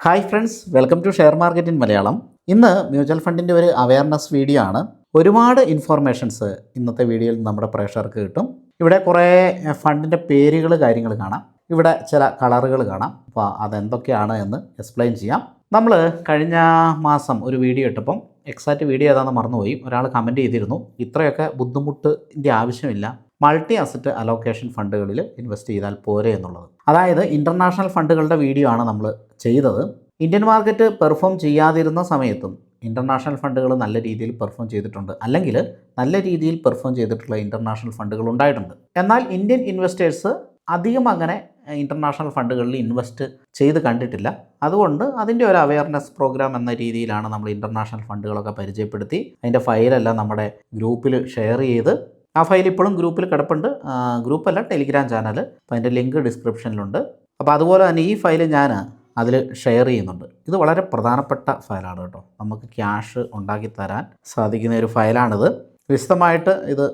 Hi friends, welcome to share market in Malayalam. ഇന്ന് mutual ഫണ്ടിൻ്റെ ഒരു awareness video ആണ്. ഒരുപാട് ഇൻഫോർമേഷൻസ് ഇന്നത്തെ വീഡിയോയിൽ നമ്മുടെ പ്രേക്ഷകർക്ക് കിട്ടും. ഇവിടെ കുറേ ഫണ്ടിൻ്റെ പേരുകൾ കാര്യങ്ങൾ കാണാം. ഇവിടെ ചില കളറുകൾ കാണാം. അപ്പോൾ അതെന്തൊക്കെയാണ് എന്ന് എക്സ്പ്ലെയിൻ ചെയ്യാം. നമ്മൾ കഴിഞ്ഞ മാസം ഒരു വീഡിയോ ഇട്ടപ്പം എക്സാക്റ്റ് വീഡിയോ ഏതാണെന്ന് മറന്നുപോയി. ഒരാൾ കമൻറ്റ് ചെയ്തിരുന്നു, ഇത്രയൊക്കെ ബുദ്ധിമുട്ടിൻ്റെ ആവശ്യമില്ല, മൾട്ടി അസറ്റ് അലോക്കേഷൻ ഫണ്ടുകളിൽ ഇൻവെസ്റ്റ് ചെയ്താൽ പോരെ എന്നുള്ളത്. അതായത് ഇൻ്റർനാഷണൽ ഫണ്ടുകളുടെ വീഡിയോ ആണ് നമ്മൾ ചെയ്തത്. ഇന്ത്യൻ മാർക്കറ്റ് പെർഫോം ചെയ്യാതിരുന്ന സമയത്തും ഇൻ്റർനാഷണൽ ഫണ്ടുകൾ നല്ല രീതിയിൽ പെർഫോം ചെയ്തിട്ടുണ്ട്, അല്ലെങ്കിൽ നല്ല രീതിയിൽ പെർഫോം ചെയ്തിട്ടുള്ള ഇൻ്റർനാഷണൽ ഫണ്ടുകൾ ഉണ്ടായിട്ടുണ്ട്. എന്നാൽ ഇന്ത്യൻ ഇൻവെസ്റ്റേഴ്സ് അധികം അങ്ങനെ ഇൻ്റർനാഷണൽ ഫണ്ടുകളിൽ ഇൻവെസ്റ്റ് ചെയ്ത് കണ്ടിട്ടില്ല. അതുകൊണ്ട് അതിൻ്റെ ഒരു അവയർനെസ് പ്രോഗ്രാം എന്ന രീതിയിലാണ് നമ്മൾ ഇൻ്റർനാഷണൽ ഫണ്ടുകളൊക്കെ പരിചയപ്പെടുത്തി അതിൻ്റെ ഫയലെല്ലാം നമ്മുടെ ഗ്രൂപ്പിൽ ഷെയർ ചെയ്ത്, ആ ഫയൽ ഇപ്പോഴും ഗ്രൂപ്പിൽ കിടപ്പുണ്ട്. ഗ്രൂപ്പല്ല, ടെലിഗ്രാം ചാനൽ. അപ്പോൾ അതിൻ്റെ ലിങ്ക് ഡിസ്ക്രിപ്ഷനിലുണ്ട്. അപ്പോൾ അതുപോലെ തന്നെ ഈ ഫയൽ ഞാൻ അതിൽ ഷെയർ ചെയ്യുന്നുണ്ട്. ഇത് വളരെ പ്രധാനപ്പെട്ട ഫയലാണ് കേട്ടോ. നമുക്ക് ക്യാഷ് ഉണ്ടാക്കി തരാൻ സാധിക്കുന്ന ഒരു ഫയലാണിത്. വിശദമായിട്ട് ഇത്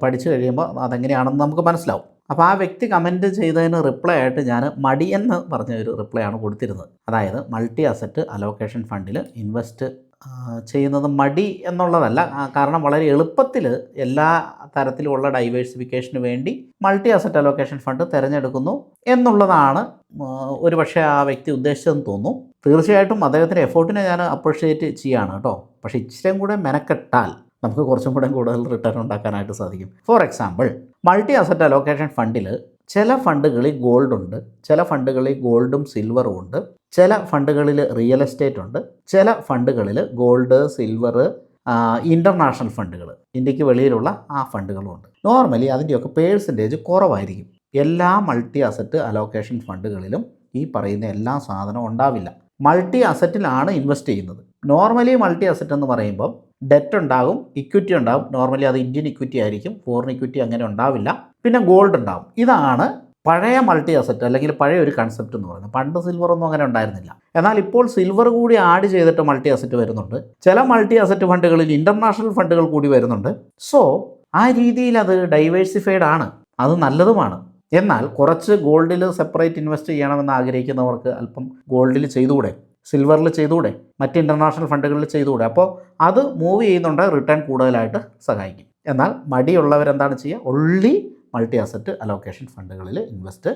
പഠിച്ചു കഴിയുമ്പോൾ അതെങ്ങനെയാണെന്ന് നമുക്ക് മനസ്സിലാവും. അപ്പോൾ ആ വ്യക്തി കമൻറ്റ് ചെയ്തതിന് റിപ്ലൈ ആയിട്ട് ഞാൻ മടിയെന്ന് പറഞ്ഞ ഒരു റിപ്ലൈ ആണ് കൊടുത്തിരുന്നത്. അതായത് മൾട്ടി അസറ്റ് അലോക്കേഷൻ ഫണ്ടിൽ ഇൻവെസ്റ്റ് ചെയ്യുന്നത് മടി എന്നുള്ളതല്ല, കാരണം വളരെ എളുപ്പത്തിൽ എല്ലാ തരത്തിലുമുള്ള ഡൈവേഴ്സിഫിക്കേഷന് വേണ്ടി മൾട്ടി അസറ്റ് അലോക്കേഷൻ ഫണ്ട് തിരഞ്ഞെടുക്കുന്നു എന്നുള്ളതാണ് ഒരു പക്ഷേ ആ വ്യക്തി ഉദ്ദേശിച്ചതെന്ന് തോന്നുന്നു. തീർച്ചയായിട്ടും അദ്ദേഹത്തിൻ്റെ എഫേർട്ടിനെ ഞാൻ അപ്രിഷ്യേറ്റ് ചെയ്യുകയാണ് കേട്ടോ. പക്ഷേ ഇച്ചിരിയും കൂടെ മെനക്കെട്ടാൽ നമുക്ക് കുറച്ചും കൂടെ കൂടുതൽ റിട്ടേൺ ഉണ്ടാക്കാനായിട്ട് സാധിക്കും. For example, multi asset allocation ഫണ്ടിൽ ചില ഫണ്ടുകളിൽ ഗോൾഡ് ഉണ്ട്, ചില ഫണ്ടുകളിൽ ഗോൾഡും സിൽവറും ഉണ്ട്, ചില ഫണ്ടുകളിൽ റിയൽ എസ്റ്റേറ്റ് ഉണ്ട്, ചില ഫണ്ടുകളിൽ ഗോൾഡ്, സിൽവർ, ഇൻ്റർനാഷണൽ ഫണ്ടുകൾ, ഇന്ത്യക്ക് വെളിയിലുള്ള ആ ഫണ്ടുകളും ഉണ്ട്. നോർമലി അതിൻ്റെയൊക്കെ പേഴ്സൻറ്റേജ് കുറവായിരിക്കും. എല്ലാ മൾട്ടി അസറ്റ് അലോക്കേഷൻ ഫണ്ടുകളിലും ഈ പറയുന്ന എല്ലാ സാധനവും ഉണ്ടാവില്ല. മൾട്ടി അസറ്റിലാണ് ഇൻവെസ്റ്റ് ചെയ്യുന്നത്. നോർമലി മൾട്ടി അസറ്റ് എന്ന് പറയുമ്പോൾ ഡെറ്റ് ഉണ്ടാകും, ഇക്വിറ്റി ഉണ്ടാകും. നോർമലി അത് ഇന്ത്യൻ ഇക്വിറ്റി ആയിരിക്കും, ഫോറിൻ ഇക്വിറ്റി അങ്ങനെ ഉണ്ടാവില്ല. പിന്നെ ഗോൾഡ് ഉണ്ടാകും. ഇതാണ് പഴയ മൾട്ടി അസറ്റ് അല്ലെങ്കിൽ പഴയ ഒരു കൺസെപ്റ്റ് എന്ന് പറയുന്നത്. പണ്ട് സിൽവറൊന്നും അങ്ങനെ ഉണ്ടായിരുന്നില്ല. എന്നാൽ ഇപ്പോൾ സിൽവർ കൂടി ആഡ് ചെയ്തിട്ട് മൾട്ടി അസറ്റ് വരുന്നുണ്ട്. ചില മൾട്ടി അസറ്റ് ഫണ്ടുകളിൽ ഇൻ്റർനാഷണൽ ഫണ്ടുകൾ കൂടി വരുന്നുണ്ട്. സോ ആ രീതിയിൽ അത് ഡൈവേഴ്സിഫൈഡ് ആണ്, അത് നല്ലതുമാണ്. എന്നാൽ കുറച്ച് ഗോൾഡിൽ സെപ്പറേറ്റ് ഇൻവെസ്റ്റ് ചെയ്യണമെന്ന് ആഗ്രഹിക്കുന്നവർക്ക് അല്പം ഗോൾഡിൽ ചെയ്തുകൂടെ, സിൽവറിൽ ചെയ്തുകൂടെ, മറ്റ് ഇൻ്റർനാഷണൽ ഫണ്ടുകളിൽ ചെയ്തുകൂടെ? അപ്പോൾ അത് മൂവ് ചെയ്യുന്നുണ്ട്, റിട്ടേൺ കൂടുതലായിട്ട് സഹായിക്കും. എന്നാൽ മടിയുള്ളവരെന്താണ് ചെയ്യുക? ഒൺലി മൾട്ടി അസറ്റ് അലോക്കേഷൻ ഫണ്ടുകളിൽ ഇൻവെസ്റ്റ്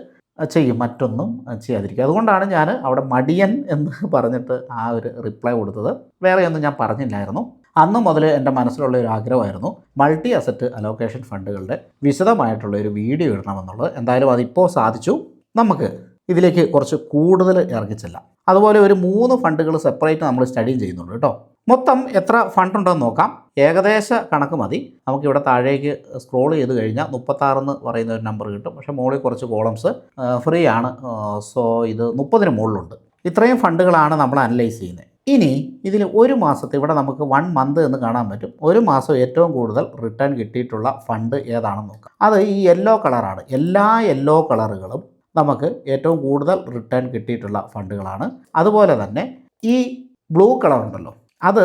ചെയ്യും, മറ്റൊന്നും ചെയ്യാതിരിക്കുക. അതുകൊണ്ടാണ് ഞാൻ അവിടെ മടിയൻ എന്ന് പറഞ്ഞിട്ട് ആ ഒരു റിപ്ലൈ കൊടുത്തത്. വേറെയൊന്നും ഞാൻ പറഞ്ഞില്ലായിരുന്നു. അന്ന് മുതൽ എൻ്റെ മനസ്സിലുള്ള ഒരു ആഗ്രഹമായിരുന്നു മൾട്ടി അസറ്റ് അലോക്കേഷൻ ഫണ്ടുകളുടെ വിശദമായിട്ടുള്ള ഒരു വീഡിയോ ഇടണമെന്നുള്ളത്. എന്തായാലും അതിപ്പോൾ സാധിച്ചു. നമുക്ക് ഇതിലേക്ക് കുറച്ച് കൂടുതൽ ഇറങ്ങിച്ചെല്ലാം. അതുപോലെ ഒരു 3 ഫണ്ടുകൾ സെപ്പറേറ്റ് നമ്മൾ സ്റ്റഡി ചെയ്യുന്നുണ്ട് കേട്ടോ. മൊത്തം എത്ര ഫണ്ട് ഉണ്ടെന്ന് നോക്കാം. ഏകദേശ കണക്ക് മതി. നമുക്കിവിടെ താഴേക്ക് സ്ക്രോൾ ചെയ്ത് കഴിഞ്ഞാൽ 36 എന്ന് പറയുന്ന ഒരു നമ്പർ കിട്ടും. പക്ഷേ മുകളിൽ കുറച്ച് കോളംസ് ഫ്രീ ആണ്. സോ ഇത് 30-ന് മുകളിലുണ്ട്. ഇത്രയും ഫണ്ടുകളാണ് നമ്മൾ അനലൈസ് ചെയ്യുന്നത്. ഇനി ഇതിൽ ഒരു മാസത്തെ, ഇവിടെ നമുക്ക് 1 മന്ത് എന്ന് കാണാൻ പറ്റും. ഒരു മാസം ഏറ്റവും കൂടുതൽ റിട്ടേൺ കിട്ടിയിട്ടുള്ള ഫണ്ട് ഏതാണെന്ന് നോക്കാം. അത് ഈ യെല്ലോ കളറാണ്. എല്ലാ യെല്ലോ കളറുകളും നമുക്ക് ഏറ്റവും കൂടുതൽ റിട്ടേൺ കിട്ടിയിട്ടുള്ള ഫണ്ടുകളാണ്. അതുപോലെ തന്നെ ഈ ബ്ലൂ കളർ ഉണ്ടല്ലോ, അത്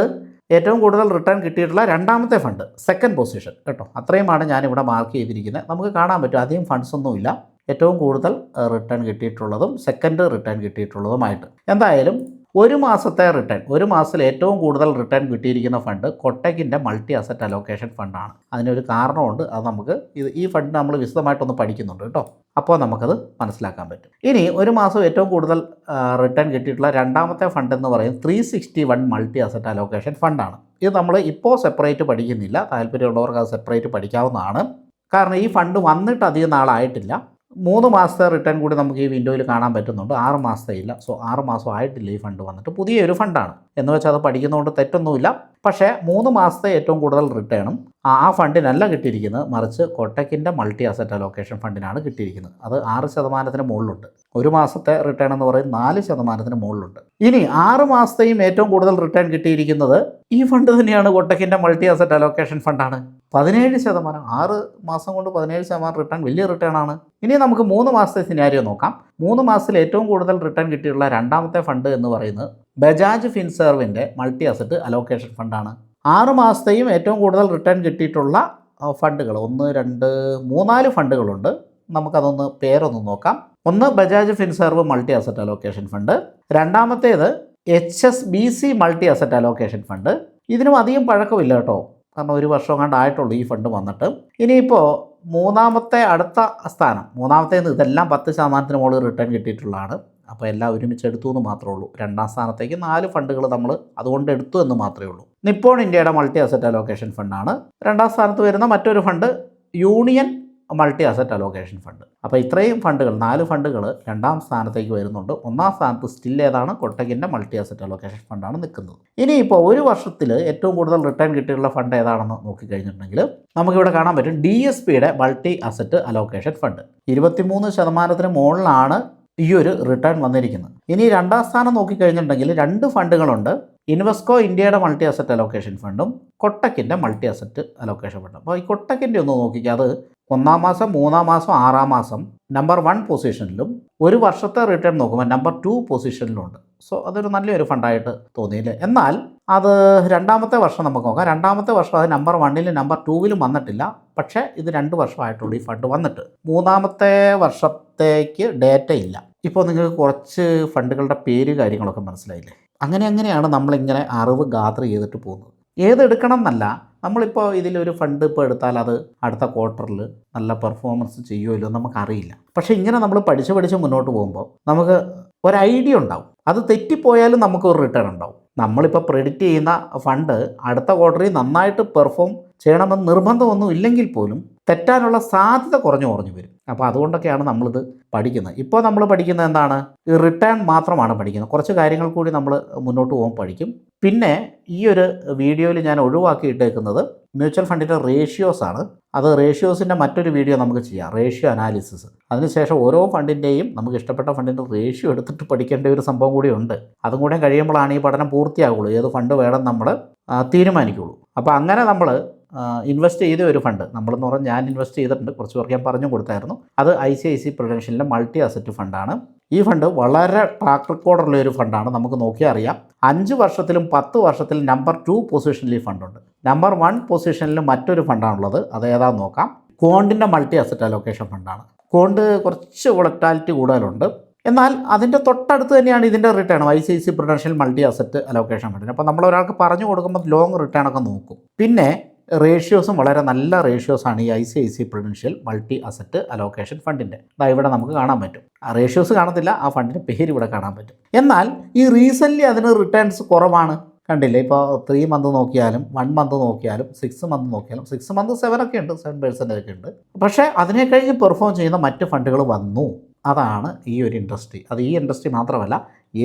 ഏറ്റവും കൂടുതൽ റിട്ടേൺ കിട്ടിയിട്ടുള്ള രണ്ടാമത്തെ ഫണ്ട്, സെക്കൻഡ് പൊസിഷൻ കേട്ടോ. അത്രയുമാണ് ഞാനിവിടെ മാർക്ക് ചെയ്തിരിക്കുന്നത്. നമുക്ക് കാണാൻ പറ്റും അധികം ഫണ്ട്സ് ഒന്നുമില്ല. ഏറ്റവും കൂടുതൽ റിട്ടേൺ കിട്ടിയിട്ടുള്ളതും സെക്കൻഡ് റിട്ടേൺ കിട്ടിയിട്ടുള്ളതുമായിട്ട്. എന്തായാലും ഒരു മാസത്തെ റിട്ടേൺ, ഒരു മാസത്തിൽ ഏറ്റവും കൂടുതൽ റിട്ടേൺ കിട്ടിയിരിക്കുന്ന ഫണ്ട് കൊട്ടക്കിൻ്റെ മൾട്ടി അസറ്റ് അലോക്കേഷൻ ഫണ്ടാണ്. അതിനൊരു കാരണമുണ്ട്. അത് നമുക്ക് ഈ ഫണ്ട് നമ്മൾ വിശദമായിട്ടൊന്ന് പഠിക്കുന്നുണ്ട് കേട്ടോ. അപ്പോൾ നമുക്കത് മനസ്സിലാക്കാൻ പറ്റും. ഇനി ഒരു മാസം ഏറ്റവും കൂടുതൽ റിട്ടേൺ കിട്ടിയിട്ടുള്ള രണ്ടാമത്തെ ഫണ്ട് എന്ന് പറയുന്നത് 361 മൾട്ടി അസറ്റ് അലോക്കേഷൻ ഫണ്ടാണ്. ഇത് നമ്മൾ ഇപ്പോൾ സെപ്പറേറ്റ് പഠിക്കുന്നില്ല. താല്പര്യമുള്ളവർക്ക് അത് സെപ്പറേറ്റ് പഠിക്കാവുന്നതാണ്. കാരണം ഈ ഫണ്ട് വന്നിട്ട് അധികം നാളായിട്ടില്ല. 3 മാസത്തെ റിട്ടേൺ കൂടി നമുക്ക് ഈ വിൻഡോയിൽ കാണാൻ പറ്റുന്നുണ്ട്. 6 മാസത്തെ ഇല്ല. സോ 6 മാസം ആയിട്ടില്ല ഈ ഫണ്ട് വന്നിട്ട്. പുതിയൊരു ഫണ്ടാണ് എന്ന് വെച്ചാൽ അത് പഠിക്കുന്നതുകൊണ്ട് തെറ്റൊന്നുമില്ല. പക്ഷേ 3 മാസത്തെ ഏറ്റവും കൂടുതൽ റിട്ടേണും ആ ഫണ്ടിനല്ല കിട്ടിയിരിക്കുന്നത്, മറിച്ച് കൊട്ടക്കിൻ്റെ മൾട്ടി അസറ്റ് അലോക്കേഷൻ ഫണ്ടിനാണ് കിട്ടിയിരിക്കുന്നത്. അത് 6% മുകളിലുണ്ട്. ഒരു മാസത്തെ റിട്ടേൺ എന്ന് പറയുന്നത് 4% മുകളിലുണ്ട്. ഇനി 6 മാസത്തെയും ഏറ്റവും കൂടുതൽ റിട്ടേൺ കിട്ടിയിരിക്കുന്നത് ഈ ഫണ്ട് തന്നെയാണ്. കൊട്ടക്കിൻ്റെ മൾട്ടി അസറ്റ് അലോക്കേഷൻ ഫണ്ടാണ്. 17%. 6 മാസം കൊണ്ട് 17% റിട്ടേൺ വലിയ റിട്ടേൺ ആണ്. ഇനി നമുക്ക് 3 മാസത്തെ സിനാരിയോ നോക്കാം. 3 മാസത്തിൽ ഏറ്റവും കൂടുതൽ റിട്ടേൺ കിട്ടിയിട്ടുള്ള രണ്ടാമത്തെ ഫണ്ട് എന്ന് പറയുന്നത് ബജാജ് ഫിൻസർവിൻ്റെ മൾട്ടി അസറ്റ് അലോക്കേഷൻ ഫണ്ടാണ്. 6 മാസത്തെയും ഏറ്റവും കൂടുതൽ റിട്ടേൺ കിട്ടിയിട്ടുള്ള ഫണ്ടുകൾ 1, 2, 3, 4 ഫണ്ടുകളുണ്ട്. നമുക്കതൊന്ന് പേരൊന്ന് നോക്കാം. ഒന്ന് Bajaj Finserv multi asset allocation fund, രണ്ടാമത്തേത് HSBC multi asset allocation fund. ഇതിനും അധികം പഴക്കമില്ല കേട്ടോ, കാരണം 1 വർഷം കണ്ട് ആയിട്ടുള്ളൂ ഈ ഫണ്ട് വന്നിട്ട്. ഇനിയിപ്പോൾ മൂന്നാമത്തെ അടുത്ത സ്ഥാനം, മൂന്നാമത്തേന്ന് ഇതെല്ലാം 10% മുകളിൽ റിട്ടേൺ കിട്ടിയിട്ടുള്ളതാണ്. അപ്പോൾ എല്ലാം ഒരുമിച്ച് എടുത്തു എന്ന് മാത്രമേ ഉള്ളൂ. രണ്ടാം സ്ഥാനത്തേക്ക് 4 ഫണ്ടുകൾ നമ്മൾ അതുകൊണ്ട് എടുത്തു എന്ന് മാത്രമേ ഉള്ളൂ. നിപ്പോൺ ഇന്ത്യയുടെ മൾട്ടി അസറ്റ് അലോക്കേഷൻ ഫണ്ടാണ്. രണ്ടാം സ്ഥാനത്ത് വരുന്ന മറ്റൊരു fund union multi asset allocation fund. അപ്പോൾ ഇത്രയും ഫണ്ടുകൾ 4 ഫണ്ടുകൾ രണ്ടാം സ്ഥാനത്തേക്ക് വരുന്നുണ്ട്. ഒന്നാം സ്ഥാനത്ത് സ്റ്റിൽ ഏതാണ്? കൊട്ടകിൻ്റെ മൾട്ടി അസറ്റ് അലോക്കേഷൻ ഫണ്ടാണ് നിൽക്കുന്നത്. ഇനിയിപ്പോൾ ഒരു വർഷത്തിൽ ഏറ്റവും കൂടുതൽ റിട്ടേൺ കിട്ടിയിട്ടുള്ള ഫണ്ട് ഏതാണെന്ന് നോക്കിക്കഴിഞ്ഞിട്ടുണ്ടെങ്കിൽ നമുക്കിവിടെ കാണാൻ പറ്റും DSPയുടെ മൾട്ടി അസറ്റ് അലോക്കേഷൻ ഫണ്ട്. 23% മുകളിലാണ് ഈ ഒരു റിട്ടേൺ വന്നിരിക്കുന്നത്. ഇനി രണ്ടാം സ്ഥാനം നോക്കിക്കഴിഞ്ഞിട്ടുണ്ടെങ്കിൽ 2 ഫണ്ടുകളുണ്ട്. ഇൻവെസ്കോ ഇന്ത്യയുടെ മൾട്ടി അസറ്റ് അലോക്കേഷൻ ഫണ്ടും കൊട്ടക്കിൻ്റെ മൾട്ടി അസറ്റ് അലോക്കേഷൻ ഫണ്ടും. അപ്പോൾ ഈ കൊട്ടക്കിൻ്റെ ഒന്ന് നോക്കിക്കുക, അത് 1-ാം മാസം, 3-ാം മാസം, 6-ാം മാസം നമ്പർ 1 പൊസിഷനിലും ഒരു വർഷത്തെ റിട്ടേൺ നോക്കുമ്പോൾ നമ്പർ 2 പൊസിഷനിലുണ്ട്. സോ അതൊരു നല്ലൊരു ഫണ്ടായിട്ട് തോന്നിയില്ലേ. എന്നാൽ അത് രണ്ടാമത്തെ വർഷം നമുക്ക് നോക്കാം. രണ്ടാമത്തെ വർഷം അത് നമ്പർ 1-ലും നമ്പർ 2-ലും വന്നിട്ടില്ല. പക്ഷേ ഇത് 2 വർഷമായിട്ടുള്ളൂ ഈ ഫണ്ട് വന്നിട്ട്. മൂന്നാമത്തെ വർഷത്തേക്ക് ഡേറ്റ ഇല്ല. ഇപ്പോൾ നിങ്ങൾക്ക് കുറച്ച് ഫണ്ടുകളുടെ പേര് കാര്യങ്ങളൊക്കെ മനസ്സിലായില്ലേ. അങ്ങനെയാണ് നമ്മളിങ്ങനെ അറിവ് ഗാദർ ചെയ്തിട്ട് പോകുന്നത്. ഏതെടുക്കണം എന്നല്ല, നമ്മളിപ്പോൾ ഇതിലൊരു ഫണ്ട് ഇപ്പോൾ എടുത്താൽ അത് അടുത്ത ക്വാർട്ടറിൽ നല്ല പെർഫോമൻസ് ചെയ്യുമോ ഇല്ലയോ നമുക്കറിയില്ല. പക്ഷേ ഇങ്ങനെ നമ്മൾ പഠിച്ച് മുന്നോട്ട് പോകുമ്പോൾ നമുക്ക് ഒരു ഐഡിയ ഉണ്ടാവും. അത് തെറ്റിപ്പോയാലും നമുക്കൊരു റിട്ടേൺ ഉണ്ടാവും. നമ്മളിപ്പോൾ പ്രെഡിക്റ്റ് ചെയ്യുന്ന ഫണ്ട് അടുത്ത ക്വാർട്ടറിൽ നന്നായിട്ട് പെർഫോം ചെയ്യണമെന്ന് നിർബന്ധമൊന്നും ഇല്ലെങ്കിൽ പോലും തെറ്റാനുള്ള സാധ്യത കുറഞ്ഞു വരും. അപ്പോൾ അതുകൊണ്ടൊക്കെയാണ് നമ്മളിത് പഠിക്കുന്നത്. ഇപ്പോൾ നമ്മൾ പഠിക്കുന്നത് എന്താണ്? ഈ റിട്ടേൺ മാത്രമാണ് പഠിക്കുന്നത്. കുറച്ച് കാര്യങ്ങൾ കൂടി നമ്മൾ മുന്നോട്ട് പോകുമ്പോൾ പഠിക്കും. പിന്നെ ഈ ഒരു വീഡിയോയിൽ ഞാൻ ഒഴിവാക്കിയിട്ടേക്കുന്നത് മ്യൂച്വൽ ഫണ്ടിൻ്റെ റേഷ്യോസ് ആണ്. അത് റേഷ്യോസിൻ്റെ മറ്റൊരു വീഡിയോ നമുക്ക് ചെയ്യാം, റേഷ്യോ അനാലിസിസ്. അതിനുശേഷം ഓരോ ഫണ്ടിൻ്റെയും നമുക്ക് ഇഷ്ടപ്പെട്ട ഫണ്ടിൻ്റെ റേഷ്യോ എടുത്തിട്ട് പഠിക്കേണ്ട ഒരു സംഭവം കൂടി ഉണ്ട്. അതും കൂടെ കഴിയുമ്പോഴാണ് ഈ പഠനം പൂർത്തിയാകുള്ളൂ, ഏത് ഫണ്ട് വേണം നമ്മൾ തീരുമാനിക്കുള്ളൂ. അപ്പോൾ അങ്ങനെ നമ്മൾ ഇൻവെസ്റ്റ് ചെയ്ത ഒരു ഫണ്ട് നമ്മളെന്ന് പറഞ്ഞാൽ ഞാൻ ഇൻവെസ്റ്റ് ചെയ്തിട്ടുണ്ട്, കുറച്ച് പേർക്ക് ഞാൻ പറഞ്ഞു കൊടുത്തായിരുന്നു. അത് ICICI പ്രൊഡൻഷ്യലിൻ്റെ മൾട്ടി അസറ്റ് ഫണ്ടാണ്. ഈ ഫണ്ട് വളരെ ട്രാക്ക് റെക്കോർഡുള്ള ഒരു ഫണ്ടാണ്. നമുക്ക് നോക്കിയാൽ അറിയാം, 5 വർഷത്തിലും 10 വർഷത്തിലും നമ്പർ 2 പൊസിഷനിൽ ഈ ഫണ്ടുണ്ട്. നമ്പർ 1 പൊസിഷനിൽ മറ്റൊരു ഫണ്ടാണുള്ളത്. അത് ഏതാണെന്ന് നോക്കാം. കോണ്ടിൻ്റെ മൾട്ടി അസറ്റ് അലോക്കേഷൻ ഫണ്ടാണ്. കോണ്ട് കുറച്ച് വോളറ്റാലിറ്റി കൂടുതലുണ്ട്. എന്നാൽ അതിൻ്റെ തൊട്ടടുത്ത് തന്നെയാണ് ഇതിൻ്റെ return, ICICI prudential multi asset allocation ഫണ്ടിന്. അപ്പോൾ നമ്മൾ ഒരാൾക്ക് പറഞ്ഞു കൊടുക്കുമ്പോൾ ലോങ് റിട്ടേൺ ഒക്കെ നോക്കും. പിന്നെ റേഷ്യോസും വളരെ നല്ല റേഷ്യോസാണ് ഈ ICICI prudential multi asset allocation ഫണ്ടിൻ്റെ. ഇവിടെ നമുക്ക് കാണാൻ പറ്റും. ആ റേഷ്യോസ് കാണത്തില്ല, ആ ഫണ്ടിൻ്റെ പേര് ഇവിടെ കാണാൻ പറ്റും. എന്നാൽ ഈ റീസെൻ്റ്ലി അതിന് റിട്ടേൺസ് കുറവാണ്. കണ്ടില്ലേ, ഇപ്പോൾ 3 മന്ത് നോക്കിയാലും 1 മന്ത് നോക്കിയാലും 6 മന്ത് നോക്കിയാലും 6 മന്ത് 7 ഒക്കെ ഉണ്ട്, 7% ഒക്കെ ഉണ്ട്. പക്ഷേ അതിനെ കഴിഞ്ഞ് പെർഫോം ചെയ്യുന്ന മറ്റ് ഫണ്ടുകൾ വന്നു. അതാണ് ഈ ഒരു ഇൻഡസ്ട്രി. അത് ഈ ഇൻഡസ്ട്രി മാത്രമല്ല,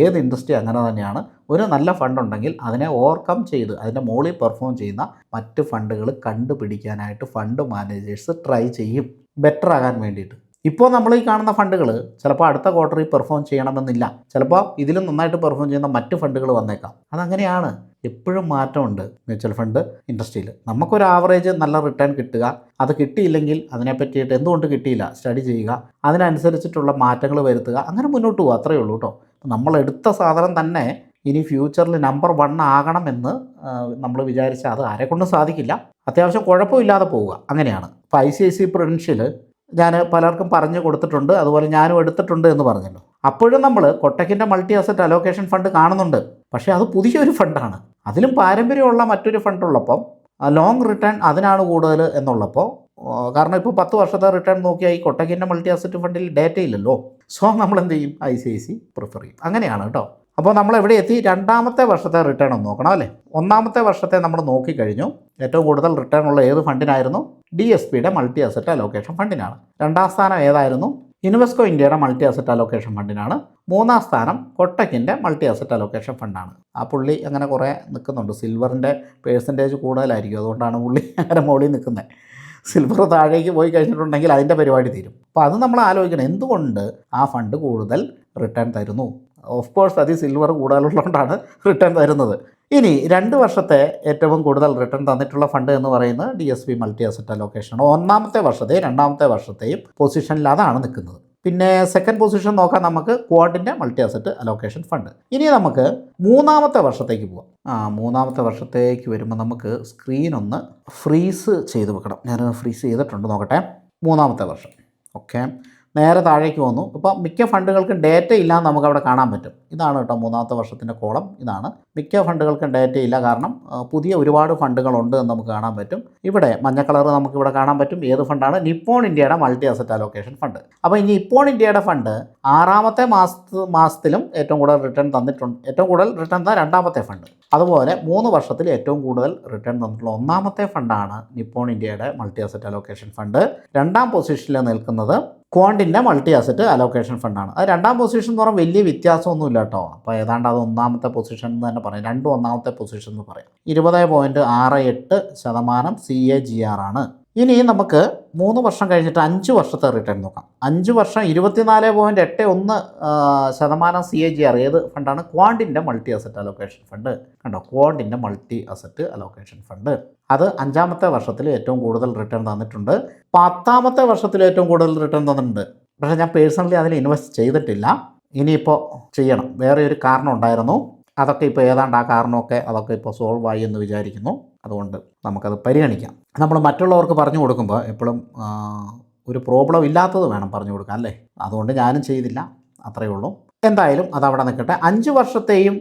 ഏത് ഇൻഡസ്ട്രി അങ്ങനെ തന്നെയാണ്. ഒരു നല്ല ഫണ്ടുണ്ടെങ്കിൽ അതിനെ ഓവർകം ചെയ്ത് അതിൻ്റെ മുകളിൽ പെർഫോം ചെയ്യുന്ന മറ്റ് ഫണ്ടുകൾ കണ്ടുപിടിക്കാനായിട്ട് ഫണ്ട് മാനേജേഴ്സ് ട്രൈ ചെയ്യും, ബെറ്റർ ആകാൻ വേണ്ടിയിട്ട്. ഇപ്പോൾ നമ്മൾ ഈ കാണുന്ന ഫണ്ടുകൾ ചിലപ്പോൾ അടുത്ത ക്വാർട്ടറിൽ പെർഫോം ചെയ്യണമെന്നില്ല. ചിലപ്പോൾ ഇതിലും നന്നായിട്ട് പെർഫോം ചെയ്യുന്ന മറ്റ് ഫണ്ടുകൾ വന്നേക്കാം. അതങ്ങനെയാണ്, എപ്പോഴും മാറ്റമുണ്ട് മ്യൂച്വൽ ഫണ്ട് ഇൻഡസ്ട്രിയിൽ. നമുക്കൊരു ആവറേജ് നല്ല റിട്ടേൺ കിട്ടുക, അത് കിട്ടിയില്ലെങ്കിൽ അതിനെ പറ്റിയിട്ട് എന്തുകൊണ്ട് കിട്ടിയില്ല സ്റ്റഡി ചെയ്യുക, അതിനനുസരിച്ചിട്ടുള്ള മാറ്റങ്ങൾ വരുത്തുക, അങ്ങനെ മുന്നോട്ട് പോകുക. അത്രയേ ഉള്ളൂ കേട്ടോ. നമ്മളെടുത്ത സാധനം തന്നെ ഇനി ഫ്യൂച്ചറിൽ നമ്പർ 1 ആകണമെന്ന് നമ്മൾ വിചാരിച്ചാൽ അത് ആരെക്കൊണ്ടും സാധിക്കില്ല. അത്യാവശ്യം കുഴപ്പമില്ലാതെ പോവുക, അങ്ങനെയാണ്. ഇപ്പോൾ ICICI പ്രൊഡൻഷ്യൽ ഞാൻ പലർക്കും പറഞ്ഞു കൊടുത്തിട്ടുണ്ട്, അതുപോലെ ഞാനും എടുത്തിട്ടുണ്ട് എന്ന് പറഞ്ഞല്ലോ. അപ്പോഴും നമ്മൾ കൊട്ടക്കിൻ്റെ മൾട്ടി അസറ്റ് അലോക്കേഷൻ ഫണ്ട് കാണുന്നുണ്ട്. പക്ഷേ അത് പുതിയൊരു ഫണ്ടാണ്. അതിലും പാരമ്പര്യമുള്ള മറ്റൊരു ഫണ്ടുള്ളപ്പം ലോങ് റിട്ടേൺ അതിനാണ് കൂടുതൽ എന്നുള്ളപ്പോൾ, കാരണം ഇപ്പോൾ 10 വർഷത്തെ റിട്ടേൺ നോക്കിയാൽ ഈ കൊട്ടക്കിൻ്റെ മൾട്ടി അസറ്റ് ഫണ്ടിൽ ഡേറ്റ ഇല്ലല്ലോ. സോ നമ്മൾ എന്ത് ചെയ്യും? ICICI പ്രിഫർ ചെയ്യും. അങ്ങനെയാണ് കേട്ടോ. അപ്പോൾ നമ്മൾ എവിടെ എത്തി? രണ്ടാമത്തെ വർഷത്തെ റിട്ടേൺ ഒന്ന് നോക്കണം അല്ലേ. ഒന്നാമത്തെ വർഷത്തെ നമ്മൾ നോക്കിക്കഴിഞ്ഞു. ഏറ്റവും കൂടുതൽ റിട്ടേൺ ഉള്ള ഏത് ഫണ്ടിനായിരുന്നു? DSPയുടെ മൾട്ടി അസറ്റ് അലോക്കേഷൻ ഫണ്ടിനാണ്. രണ്ടാം സ്ഥാനം ഏതായിരുന്നു? ഇൻവെസ്കോ ഇന്ത്യയുടെ മൾട്ടി അസറ്റ് അലോക്കേഷൻ ഫണ്ടിനാണ്. മൂന്നാം സ്ഥാനം കൊട്ടക്കിൻ്റെ മൾട്ടി അസറ്റ് അലോക്കേഷൻ ഫണ്ടാണ്. ആ പുള്ളി അങ്ങനെ കുറേ നിൽക്കുന്നുണ്ട്. സിൽവറിൻ്റെ പേഴ്സൻറ്റേജ് കൂടുതലായിരിക്കും, അതുകൊണ്ടാണ് പുള്ളി അങ്ങനെ മുകളിൽ നിൽക്കുന്നത്. സിൽവർ താഴേക്ക് പോയി കഴിഞ്ഞിട്ടുണ്ടെങ്കിൽ അതിൻ്റെ പരിപാടി തീരും. അപ്പോൾ അത് നമ്മൾ ആലോചിക്കണം, എന്തുകൊണ്ട് ആ ഫണ്ട് കൂടുതൽ റിട്ടേൺ തരുന്നു. ഓഫ് കോഴ്സ് അത് സിൽവർ കൂടുതലുള്ളതുകൊണ്ടാണ് റിട്ടേൺ തരുന്നത്. ഇനി 2 വർഷത്തെ ഏറ്റവും കൂടുതൽ റിട്ടേൺ തന്നിട്ടുള്ള ഫണ്ട് എന്ന് പറയുന്നത് DSP മൾട്ടി അസറ്റ് അലോക്കേഷനാണ്. ഒന്നാമത്തെ വർഷത്തെയും രണ്ടാമത്തെ വർഷത്തെയും പൊസിഷനിൽ അതാണ് നിൽക്കുന്നത്. പിന്നെ സെക്കൻഡ് പൊസിഷൻ നോക്കാൻ നമുക്ക് ക്വാഡിൻ്റെ മൾട്ടി അസറ്റ് അലോക്കേഷൻ ഫണ്ട്. ഇനി നമുക്ക് മൂന്നാമത്തെ വർഷത്തേക്ക് പോകാം. മൂന്നാമത്തെ വർഷത്തേക്ക് വരുമ്പോൾ നമുക്ക് സ്ക്രീൻ ഒന്ന് ഫ്രീസ് ചെയ്ത് വെക്കണം. ഞാൻ ഫ്രീസ് ചെയ്തിട്ടുണ്ട്, നോക്കട്ടെ. മൂന്നാമത്തെ വർഷം, ഓക്കെ. നേരെ താഴേക്ക് വന്നു. ഇപ്പോൾ മിക്ക ഫണ്ടുകൾക്കും ഡേറ്റ ഇല്ലാന്ന് നമുക്കവിടെ കാണാൻ പറ്റും. ഇതാണ് കേട്ടോ മൂന്നാമത്തെ വർഷത്തിൻ്റെ കോളം. ഇതാണ് മിക്ക ഫണ്ടുകൾക്കും ഡേറ്റ ഇല്ല, കാരണം പുതിയ ഒരുപാട് ഫണ്ടുകളുണ്ട് എന്ന് നമുക്ക് കാണാൻ പറ്റും. ഇവിടെ മഞ്ഞ കളർ നമുക്കിവിടെ കാണാൻ പറ്റും. ഏത് ഫണ്ടാണ്? നിപ്പോൺ ഇന്ത്യയുടെ മൾട്ടി അസറ്റ് അലോക്കേഷൻ ഫണ്ട്. അപ്പോൾ ഈ നിപ്പോൺ ഇന്ത്യയുടെ ഫണ്ട് ആറാമത്തെ മാസത്തിലും ഏറ്റവും കൂടുതൽ റിട്ടേൺ തന്നിട്ടുണ്ട്. ഏറ്റവും കൂടുതൽ റിട്ടേൺ തന്ന രണ്ടാമത്തെ ഫണ്ട്. അതുപോലെ 3 വർഷത്തിൽ ഏറ്റവും കൂടുതൽ റിട്ടേൺ തന്നിട്ടുള്ള ഒന്നാമത്തെ ഫണ്ടാണ് നിപ്പോൺ ഇന്ത്യയുടെ മൾട്ടി അസറ്റ് അലോക്കേഷൻ ഫണ്ട്. രണ്ടാം പൊസിഷനിൽ നിൽക്കുന്നത് ക്വാണ്ടിൻ്റെ മൾട്ടി അസറ്റ് അലോക്കേഷൻ ഫണ്ടാണ്. അത് രണ്ടാം പൊസിഷൻ എന്ന് പറഞ്ഞാൽ വലിയ വ്യത്യാസമൊന്നുമില്ല കേട്ടോ. അപ്പോൾ ഏതാണ്ട് അത് ഒന്നാമത്തെ പൊസിഷൻ എന്ന് തന്നെ പറയാം. രണ്ടും ഒന്നാമത്തെ പൊസിഷൻ എന്ന് പറയാം. 20.68% CAGR ആണ്. ഇനി നമുക്ക് 3 വർഷം കഴിഞ്ഞിട്ട് 5 വർഷത്തെ റിട്ടേൺ നോക്കാം. 5 വർഷം 24.81% CAGR. ഏത് ഫണ്ടാണ്? ക്വാണ്ടിൻ്റെ മൾട്ടി അസറ്റ് അലോക്കേഷൻ ഫണ്ട്. കണ്ടോ, ക്വാണ്ടിൻ്റെ മൾട്ടി അസറ്റ് അലോക്കേഷൻ ഫണ്ട്. അത് 5ാമത്തെ വർഷത്തിൽ ഏറ്റവും കൂടുതൽ റിട്ടേൺ തന്നിട്ടുണ്ട്. 10ാമത്തെ വർഷത്തിൽ ഏറ്റവും കൂടുതൽ റിട്ടേൺ തന്നിട്ടുണ്ട്. പക്ഷേ ഞാൻ പേഴ്സണലി അതിൽ ഇൻവെസ്റ്റ് ചെയ്തിട്ടില്ല. ഇനിയിപ്പോൾ ചെയ്യണം. വേറെ ഒരു കാരണം ഉണ്ടായിരുന്നു. അതൊക്കെ ഇപ്പോൾ ഏതാണ്ട് ആ കാരണമൊക്കെ അതൊക്കെ ഇപ്പോൾ സോൾവ് ആയി എന്ന് വിചാരിക്കുന്നു. അതുകൊണ്ട് നമുക്കത് പരിഗണിക്കാം. നമ്മൾ മറ്റുള്ളവർക്ക് പറഞ്ഞു കൊടുക്കുമ്പോൾ എപ്പോഴും ഒരു പ്രോബ്ലം ഇല്ലാത്തത് വേണം പറഞ്ഞു കൊടുക്കാൻ, അല്ലേ? അതുകൊണ്ട് ഞാനും ചെയ്തില്ല, അത്രയേ ഉള്ളൂ. എന്തായാലും അതവിടെ നിൽക്കട്ടെ. 5 വർഷത്തെയും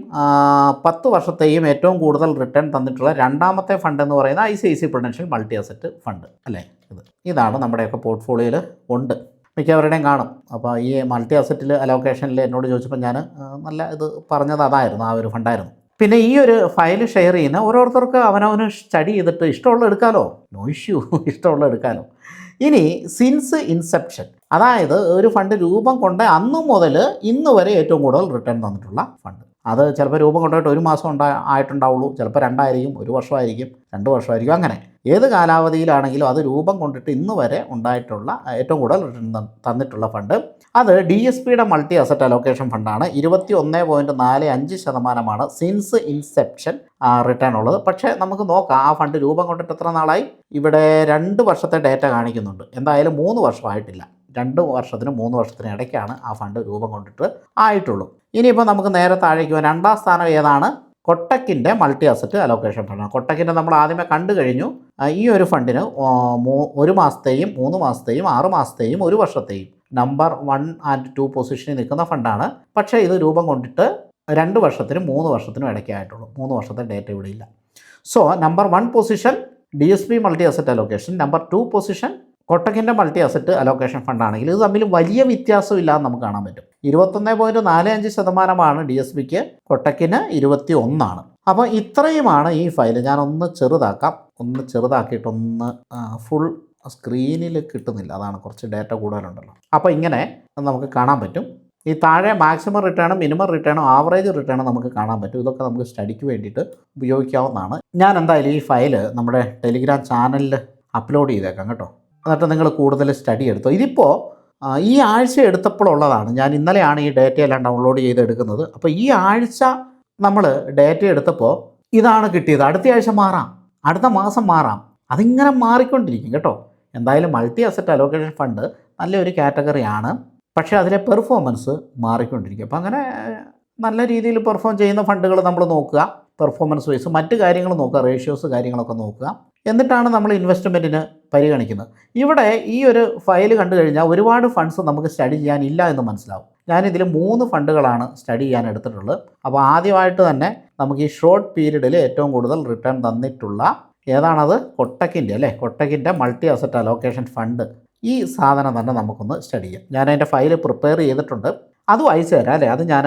10 വർഷത്തെയും ഏറ്റവും കൂടുതൽ റിട്ടേൺ തന്നിട്ടുള്ള രണ്ടാമത്തെ ഫണ്ട് എന്ന് പറയുന്നത് ICICI Prudential multi asset fund, അല്ലേ? ഇതാണ് നമ്മുടെയൊക്കെ പോർട്ട്ഫോളിയോയിൽ ഉണ്ട്, മിക്കവരുടെയും കാണും. അപ്പോൾ ഈ മൾട്ടി അസറ്റിൽ അലോക്കേഷനിൽ എന്നോട് ചോദിച്ചപ്പോൾ ഞാൻ നല്ല ഇത് പറഞ്ഞത് അതായിരുന്നു, ആ ഒരു ഫണ്ടായിരുന്നു. പിന്നെ ഈ ഒരു ഫയൽ ഷെയർ ചെയ്യുന്ന ഓരോരുത്തർക്ക് അവനവന് സ്റ്റഡി ചെയ്തിട്ട് ഇഷ്ടമുള്ള എടുക്കാമല്ലോ, നോ ഇഷ്യൂ, ഇഷ്ടമുള്ള എടുക്കാമല്ലോ. ഇനി സിൻസ് ഇൻസെപ്ഷൻ, അതായത് ഒരു ഫണ്ട് രൂപം കൊണ്ട് അന്നു മുതൽ ഇന്ന് വരെ ഏറ്റവും കൂടുതൽ റിട്ടേൺ തന്നിട്ടുള്ള ഫണ്ട്. അത് ചിലപ്പോൾ രൂപം കൊണ്ടായിട്ട് 1 മാസം ആയിട്ടുണ്ടാവുള്ളൂ, ചിലപ്പോൾ 2 ആയിരിക്കും, 1 വർഷമായിരിക്കും, 2 വർഷമായിരിക്കും. അങ്ങനെ ഏത് കാലാവധിയിലാണെങ്കിലും അത് രൂപം കൊണ്ടിട്ട് ഇന്ന് വരെ ഉണ്ടായിട്ടുള്ള ഏറ്റവും കൂടുതൽ റിട്ടേൺ തന്നിട്ടുള്ള ഫണ്ട് അത് DSPയുടെ മൾട്ടി അസറ്റ് അലോക്കേഷൻ ഫണ്ടാണ്. 21.45% സിൻസ് ഇൻസെപ്ഷൻ റിട്ടേൺ ഉള്ളത്. പക്ഷേ നമുക്ക് നോക്കാം ആ ഫണ്ട് രൂപം കൊണ്ടിട്ട് എത്ര നാളായി. ഇവിടെ 2 വർഷത്തെ ഡേറ്റ കാണിക്കുന്നുണ്ട്. എന്തായാലും 3 വർഷമായിട്ടില്ല. 2 വർഷത്തിനും 3 വർഷത്തിനും ഇടയ്ക്കാണ് ആ ഫണ്ട് രൂപം കൊണ്ടിട്ട് ആയിട്ടുള്ളൂ. ഇനിയിപ്പോൾ നമുക്ക് നേരെ താഴേക്ക് പോകാം. 2ാം സ്ഥാനം ഏതാണ്? കൊട്ടക്കിൻ്റെ മൾട്ടി അസറ്റ് അലോക്കേഷൻ ഫണ്ടാണ്. കൊട്ടക്കിൻ്റെ നമ്മൾ ആദ്യമേ കണ്ടു കഴിഞ്ഞു. ഈ ഒരു ഫണ്ടിന് 1 മാസത്തെയും 3 മാസത്തെയും 6 മാസത്തെയും 1 വർഷത്തെയും നമ്പർ 1 and 2 പൊസിഷനിൽ നിൽക്കുന്ന ഫണ്ടാണ്. പക്ഷേ ഇത് രൂപം കൊണ്ടിട്ട് 2 വർഷത്തിനും 3 വർഷത്തിനും ഇടയ്ക്കായിട്ടുള്ളൂ. 3 വർഷത്തെ ഡേറ്റ ഇവിടെ ഇല്ല. So number 1 position DSP multi asset allocation, number 2 position കൊട്ടക്കിൻ്റെ മൾട്ടി അസറ്റ് അലോക്കേഷൻ ഫണ്ടാണെങ്കിൽ ഇത് തമ്മിൽ വലിയ വ്യത്യാസമില്ലാന്ന് നമുക്ക് കാണാൻ പറ്റും. 21.45% DSPക്ക്, കൊട്ടക്കിന് 21%. അപ്പോൾ ഇത്രയുമാണ് ഈ ഫയൽ. ഞാനൊന്ന് ചെറുതാക്കാം, ഒന്ന് ചെറുതാക്കിയിട്ടൊന്ന് ഫുൾ സ്ക്രീനിൽ കിട്ടുന്നില്ല, അതാണ് കുറച്ച് ഡേറ്റ കൂടുതലുണ്ടല്ലോ. അപ്പോൾ ഇങ്ങനെ നമുക്ക് കാണാൻ പറ്റും. ഈ താഴെ മാക്സിമം റിട്ടേണും മിനിമം റിട്ടേണും ആവറേജ് റിട്ടേണും നമുക്ക് കാണാൻ പറ്റും. ഇതൊക്കെ നമുക്ക് സ്റ്റഡിക്ക് വേണ്ടിയിട്ട് ഉപയോഗിക്കാവുന്നതാണ്. ഞാൻ എന്തായാലും ഈ ഫയൽ നമ്മുടെ ടെലിഗ്രാം ചാനലിൽ അപ്ലോഡ് ചെയ്തേക്കാം കേട്ടോ. എന്നിട്ട് നിങ്ങൾ കൂടുതൽ സ്റ്റഡി എടുത്തോ. ഇതിപ്പോൾ ഈ ആഴ്ച എടുത്തപ്പോഴുള്ളതാണ്. ഞാൻ ഇന്നലെയാണ് ഈ ഡേറ്റയെല്ലാം ഡൗൺലോഡ് ചെയ്തെടുക്കുന്നത്. അപ്പോൾ ഈ ആഴ്ച നമ്മൾ ഡേറ്റ എടുത്തപ്പോൾ ഇതാണ് കിട്ടിയത്. അടുത്ത ആഴ്ച മാറാം, അടുത്ത മാസം മാറാം, അതിങ്ങനെ മാറിക്കൊണ്ടിരിക്കും കേട്ടോ. എന്തായാലും മൾട്ടി അസറ്റ് അലോക്കേഷൻ ഫണ്ട് നല്ലൊരു കാറ്റഗറിയാണ്. പക്ഷേ അതിലെ പെർഫോമൻസ് മാറിക്കൊണ്ടിരിക്കും. അപ്പോൾ അങ്ങനെ നല്ല രീതിയിൽ പെർഫോം ചെയ്യുന്ന ഫണ്ടുകൾ നമ്മൾ നോക്കുക, പെർഫോമൻസ് വൈസ് മറ്റ് കാര്യങ്ങൾ നോക്കുക, റേഷ്യോസ് കാര്യങ്ങളൊക്കെ നോക്കുക. എന്നിട്ടാണ് നമ്മൾ ഇൻവെസ്റ്റ്മെൻറ്റിന് പരിഗണിക്കുന്നത്. ഇവിടെ ഈ ഒരു ഫയൽ കണ്ടു കഴിഞ്ഞാൽ ഒരുപാട് ഫണ്ട്സ് നമുക്ക് സ്റ്റഡി ചെയ്യാനില്ല എന്ന് മനസ്സിലാവും. ഞാനിതിൽ 3 ഫണ്ടുകളാണ് സ്റ്റഡി ചെയ്യാൻ എടുത്തിട്ടുള്ളത്. അപ്പോൾ ആദ്യമായിട്ട് തന്നെ നമുക്ക് ഈ ഷോർട്ട് പീരീഡിൽ ഏറ്റവും കൂടുതൽ റിട്ടേൺ തന്നിട്ടുള്ള ഏതാണത്? കൊട്ടക്കിൻ്റെ, അല്ലേ? കൊട്ടക്കിൻ്റെ മൾട്ടി അസറ്റ് അലോക്കേഷൻ ഫണ്ട്. ഈ സാധനം തന്നെ നമുക്കൊന്ന് സ്റ്റഡി ചെയ്യാം. ഞാൻ അതിൻ്റെ ഫയൽ പ്രിപ്പയർ ചെയ്തിട്ടുണ്ട്, അതും അയച്ചു തരാം, അല്ലേ? അത് ഞാൻ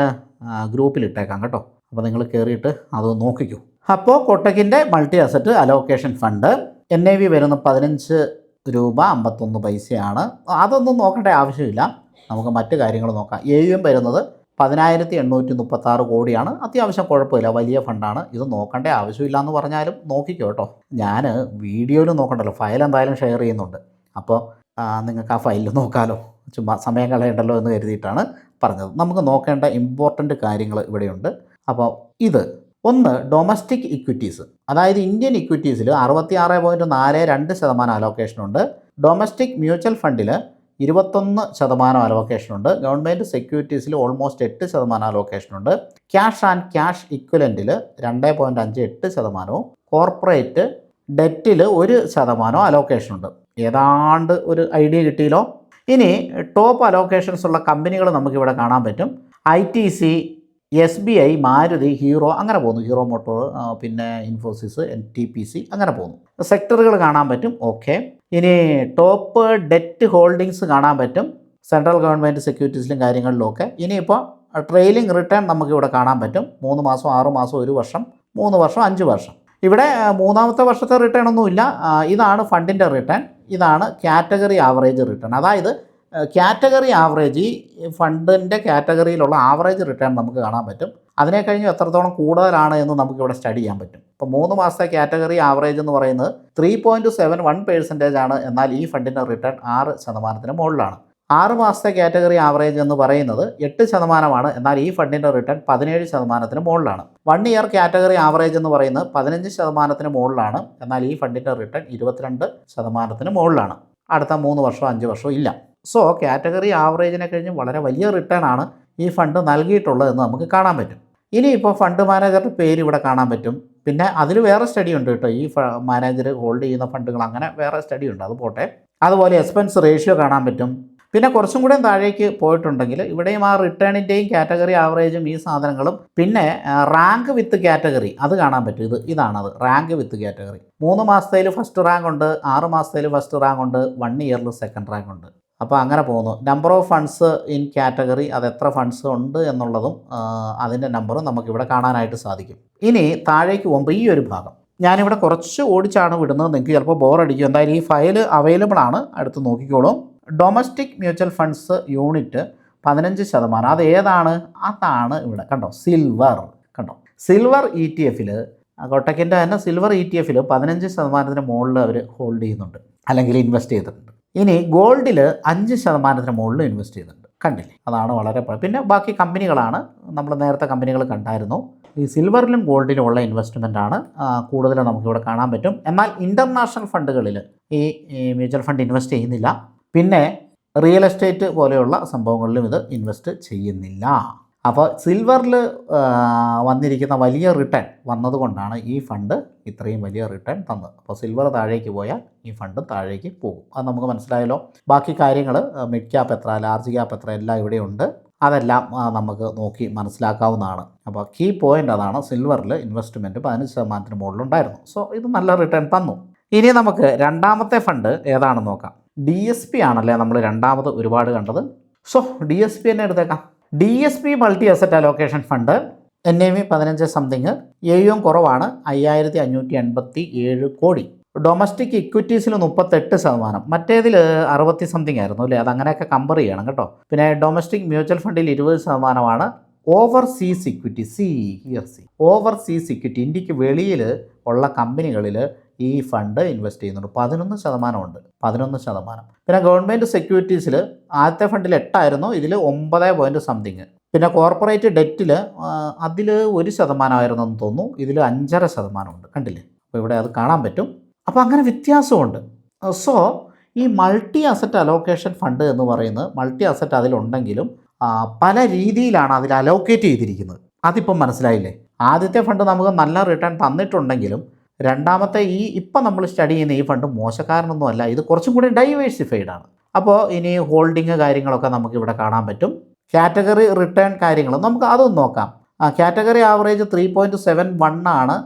ഗ്രൂപ്പിലിട്ടേക്കാം കേട്ടോ. അപ്പോൾ നിങ്ങൾ കയറിയിട്ട് അത് നോക്കിക്കൂ. അപ്പോൾ കൊട്ടക്കിൻ്റെ multi asset allocation fund NAV വരുന്നത് 15 രൂപ 51 പൈസയാണ്. അതൊന്നും നോക്കേണ്ട ആവശ്യമില്ല, നമുക്ക് മറ്റ് കാര്യങ്ങൾ നോക്കാം. AUM വരുന്നത് 10,836 കോടിയാണ്. അത്യാവശ്യം കുഴപ്പമില്ല, വലിയ ഫണ്ടാണ്. ഇത് നോക്കേണ്ട ആവശ്യമില്ല എന്ന് പറഞ്ഞാലും നോക്കിക്കോ കേട്ടോ. ഞാൻ വീഡിയോയിൽ നോക്കണ്ടല്ലോ, ഫയൽ എന്തായാലും ഷെയർ ചെയ്യുന്നുണ്ട്. അപ്പോൾ നിങ്ങൾക്ക് ആ ഫയലിൽ നോക്കാമല്ലോ, ചുമ്മാ സമയം കളയണ്ടല്ലോ എന്ന് കരുതിയിട്ടാണ് പറഞ്ഞത്. നമുക്ക് നോക്കേണ്ട ഇമ്പോർട്ടൻ്റ് കാര്യങ്ങൾ ഇവിടെയുണ്ട്. അപ്പോൾ ഇത് ഒന്ന് ഡൊമസ്റ്റിക് ഇക്വിറ്റീസ്, അതായത് ഇന്ത്യൻ ഇക്വിറ്റീസിൽ 66.42% അലോക്കേഷനുണ്ട്. ഡൊമസ്റ്റിക് മ്യൂച്വൽ ഫണ്ടിൽ 21% അലോക്കേഷനുണ്ട്. ഗവൺമെൻറ് സെക്യൂരിറ്റീസിൽ ഓൾമോസ്റ്റ് 8% അലോക്കേഷനുണ്ട്. ക്യാഷ് ആൻഡ് ക്യാഷ് ഇക്വലൻറ്റിൽ 2.58%, കോർപ്പറേറ്റ് ഡെറ്റിൽ 1% അലോക്കേഷനുണ്ട്. ഏതാണ്ട് ഒരു ഐഡിയ കിട്ടിയല്ലോ. ഇനി ടോപ്പ് അലോക്കേഷൻസ് ഉള്ള കമ്പനികൾ നമുക്കിവിടെ കാണാൻ പറ്റും. ITC, SBI, മാരുതി, ഹീറോ, അങ്ങനെ പോകുന്നു. ഹീറോ മോട്ടോർ, പിന്നെ ഇൻഫോസിസ്, NTPC, അങ്ങനെ പോകുന്നു. സെക്ടറുകൾ കാണാൻ പറ്റും. ഓക്കെ. ഇനി ടോപ്പ് ഡെറ്റ് ഹോൾഡിങ്സ് കാണാൻ പറ്റും, സെൻട്രൽ ഗവൺമെൻറ് സെക്യൂരിറ്റീസിലും കാര്യങ്ങളിലുമൊക്കെ. ഇനിയിപ്പോൾ ട്രെയിലിംഗ് റിട്ടേൺ നമുക്കിവിടെ കാണാൻ പറ്റും. 3 മാസം, 6 മാസം, 1 വർഷം, 3 വർഷം, 5 വർഷം. ഇവിടെ മൂന്നാമത്തെ വർഷത്തെ റിട്ടേൺ ഒന്നുമില്ല. ഇതാണ് ഫണ്ടിൻ്റെ റിട്ടേൺ, ഇതാണ് കാറ്റഗറി ആവറേജ് റിട്ടേൺ. അതായത് കാറ്റഗറി ആവറേജ്, ഈ ഫണ്ടിൻ്റെ കാറ്റഗറിയിലുള്ള ആവറേജ് റിട്ടേൺ നമുക്ക് കാണാൻ പറ്റും. അതിനെ കഴിഞ്ഞ് എത്രത്തോളം കൂടുതലാണ് എന്ന് നമുക്കിവിടെ സ്റ്റഡി ചെയ്യാൻ പറ്റും. ഇപ്പോൾ 3 മാസത്തെ കാറ്റഗറി ആവറേജ് എന്ന് പറയുന്നത് 3.71% ആണ്. എന്നാൽ ഈ ഫണ്ടിൻ്റെ റിട്ടേൺ 6% മുകളിലാണ്. 6 മാസത്തെ കാറ്റഗറി ആവറേജ് എന്ന് പറയുന്നത് 8%, എന്നാൽ ഈ ഫണ്ടിൻ്റെ റിട്ടേൺ 17% മുകളിലാണ്. 1 ഇയർ കാറ്റഗറി ആവറേജ് എന്ന് പറയുന്നത് 15% മുകളിലാണ്, എന്നാൽ ഈ ഫണ്ടിൻ്റെ റിട്ടേൺ 22% മുകളിലാണ്. അടുത്ത 3 വർഷം, 5 വർഷം ഇല്ല. സോ കാറ്റഗറി ആവറേജിനെ കഴിഞ്ഞ് വളരെ വലിയ റിട്ടേൺ ആണ് ഈ ഫണ്ട് നൽകിയിട്ടുള്ളതെന്ന് നമുക്ക് കാണാൻ പറ്റും. ഇനിയിപ്പോൾ ഫണ്ട് മാനേജറുടെ പേര് ഇവിടെ കാണാൻ പറ്റും. പിന്നെ അതിൽ വേറെ സ്റ്റഡി ഉണ്ട് കേട്ടോ, ഈ മാനേജർ ഹോൾഡ് ചെയ്യുന്ന ഫണ്ടുകൾ, അങ്ങനെ വേറെ സ്റ്റഡി ഉണ്ട്, അത് പോട്ടെ. അതുപോലെ എക്സ്പെൻസ് റേഷ്യോ കാണാൻ പറ്റും. പിന്നെ കുറച്ചും കൂടെ താഴേക്ക് പോയിട്ടുണ്ടെങ്കിൽ ഇവിടെയും ആ റിട്ടേണിൻ്റെയും കാറ്റഗറി ആവറേജും ഈ സാധനങ്ങളും, പിന്നെ റാങ്ക് വിത്ത് കാറ്റഗറി അത് കാണാൻ പറ്റും. ഇതാണത്, റാങ്ക് വിത്ത് കാറ്റഗറി. 3 മാസത്തേൽ ഫസ്റ്റ് റാങ്ക് ഉണ്ട്, 6 മാസത്തേൽ ഫസ്റ്റ് റാങ്ക് ഉണ്ട്, 1 ഇയറിൽ സെക്കൻഡ് റാങ്ക് ഉണ്ട്. അപ്പോൾ അങ്ങനെ പോകുന്നു. Number of funds in category, അത് എത്ര ഫണ്ട്സ് ഉണ്ട് എന്നുള്ളതും അതിൻ്റെ നമ്പറും നമുക്കിവിടെ കാണാനായിട്ട് സാധിക്കും. ഇനി താഴേക്ക് പോകുമ്പോൾ ഈ ഒരു ഭാഗം ഞാനിവിടെ കുറച്ച് ഓടിച്ചാണ് വിടുന്നത്, നിങ്ങൾക്ക് ചിലപ്പോൾ ബോറടിക്കും. എന്തായാലും ഈ ഫയൽ അവൈലബിൾ ആണ്, അടുത്ത് നോക്കിക്കോളും. Domestic mutual funds unit 15%. അത് ഏതാണ്? അതാണ് ഇവിടെ കണ്ടോ, സിൽവർ. കണ്ടോ, സിൽവർ ETF-ൽ, കൊട്ടക്കിൻ്റെ തന്നെ സിൽവർ ETF-ൽ 15% മുകളിൽ അവർ ഹോൾഡ് ചെയ്യുന്നുണ്ട്, അല്ലെങ്കിൽ ഇൻവെസ്റ്റ് ചെയ്തിട്ടുണ്ട്. ഇനി ഗോൾഡിൽ 5% മുകളിൽ ഇൻവെസ്റ്റ് ചെയ്തിട്ടുണ്ട്. കണ്ടില്ലേ, അതാണ് വളരെ. പിന്നെ ബാക്കി കമ്പനികളാണ്, നമ്മൾ നേരത്തെ കമ്പനികൾ കണ്ടായിരുന്നു. ഈ സിൽവറിലും ഗോൾഡിലും ഉള്ള ഇൻവെസ്റ്റ്മെൻറ്റാണ് കൂടുതൽ നമുക്കിവിടെ കാണാൻ പറ്റും. എന്നാൽ ഇൻ്റർനാഷണൽ ഫണ്ടുകളിൽ ഈ മ്യൂച്വൽ ഫണ്ട് ഇൻവെസ്റ്റ് ചെയ്യുന്നില്ല. പിന്നെ റിയൽ എസ്റ്റേറ്റ് പോലെയുള്ള സംഭവങ്ങളിലും ഇത് ഇൻവെസ്റ്റ് ചെയ്യുന്നില്ല. അപ്പോൾ സിൽവറിൽ വന്നിരിക്കുന്ന വലിയ റിട്ടേൺ വന്നതുകൊണ്ടാണ് ഈ ഫണ്ട് ഇത്രയും വലിയ റിട്ടേൺ തന്നത്. അപ്പോൾ സിൽവർ താഴേക്ക് പോയാൽ ഈ ഫണ്ട് താഴേക്ക് പോകും, അത് നമുക്ക് മനസ്സിലായല്ലോ. ബാക്കി കാര്യങ്ങൾ മിഡ് ക്യാപ്പ് എത്ര, ലാർജ് ക്യാപ്പ് എത്ര, എല്ലാം ഇവിടെയുണ്ട്. അതെല്ലാം നമുക്ക് നോക്കി മനസ്സിലാക്കാവുന്നതാണ്. അപ്പോൾ കീ പോയിൻ്റ് അതാണ്, സിൽവറിൽ ഇൻവെസ്റ്റ്മെൻറ്റ് 15% മുകളിലുണ്ടായിരുന്നു. സോ ഇത് നല്ല റിട്ടേൺ തന്നു. ഇനി നമുക്ക് രണ്ടാമത്തെ ഫണ്ട് ഏതാണെന്ന് നോക്കാം. DSP ആണല്ലേ നമ്മൾ രണ്ടാമത് ഒരുപാട് കണ്ടത്. സോ DSP തന്നെ എടുത്തേക്കാം. DSP multi asset allocation fund, NAV 15 something, AUM കുറവാണ്, 5587 കോടി. ഡൊമസ്റ്റിക് ഇക്വിറ്റീസിൽ 38%, മറ്റേതിൽ 60 സംതിങ് ആയിരുന്നു അല്ലേ, അതങ്ങനെയൊക്കെ കമ്പയർ ചെയ്യണം കേട്ടോ. പിന്നെ ഡൊമസ്റ്റിക് മ്യൂച്വൽ ഫണ്ടിൽ 20%. ഓവർസീസ് ഇക്വിറ്റി, ഓവർസീസ് ഇക്വിറ്റി, ഇന്ത്യക്ക് വെളിയിൽ ഉള്ള കമ്പനികളിൽ ഈ ഫണ്ട് ഇൻവെസ്റ്റ് ചെയ്യുന്നുണ്ട്. 11% ഉണ്ട്, 11%. പിന്നെ ഗവൺമെൻറ് സെക്യൂരിറ്റീസിൽ ആദ്യത്തെ ഫണ്ടിൽ 8 ഇതിൽ 9 സംതിങ്. പിന്നെ കോർപ്പറേറ്റ് ഡെറ്റിൽ അതിൽ 1% എന്ന് തോന്നുന്നു, ഇതിൽ 5.5% ഉണ്ട്. കണ്ടില്ലേ, അപ്പോൾ ഇവിടെ അത് കാണാൻ പറ്റും. അപ്പോൾ അങ്ങനെ വ്യത്യാസമുണ്ട്. സോ ഈ മൾട്ടി അസറ്റ് അലോക്കേഷൻ ഫണ്ട് എന്ന് പറയുന്നത്, മൾട്ടി അസറ്റ് അതിലുണ്ടെങ്കിലും പല രീതിയിലാണ് അതിൽ അലോക്കേറ്റ് ചെയ്തിരിക്കുന്നത്. അതിപ്പം മനസ്സിലായില്ലേ. ആദ്യത്തെ ഫണ്ട് നമുക്ക് നല്ല റിട്ടേൺ തന്നിട്ടുണ്ടെങ്കിലും രണ്ടാമത്തെ ഇപ്പം നമ്മൾ സ്റ്റഡി ചെയ്യുന്ന ഈ ഫണ്ട് മോശക്കാരനൊന്നും അല്ല, ഇത് കുറച്ചും കൂടി ഡൈവേഴ്സിഫൈഡ് ആണ്. അപ്പോൾ ഇനി ഹോൾഡിങ് കാര്യങ്ങളൊക്കെ നമുക്കിവിടെ കാണാൻ പറ്റും. കാറ്റഗറി റിട്ടേൺ കാര്യങ്ങൾ നമുക്ക് അതൊന്ന് നോക്കാം. കാറ്റഗറി ആവറേജ് 3.71 ആണ്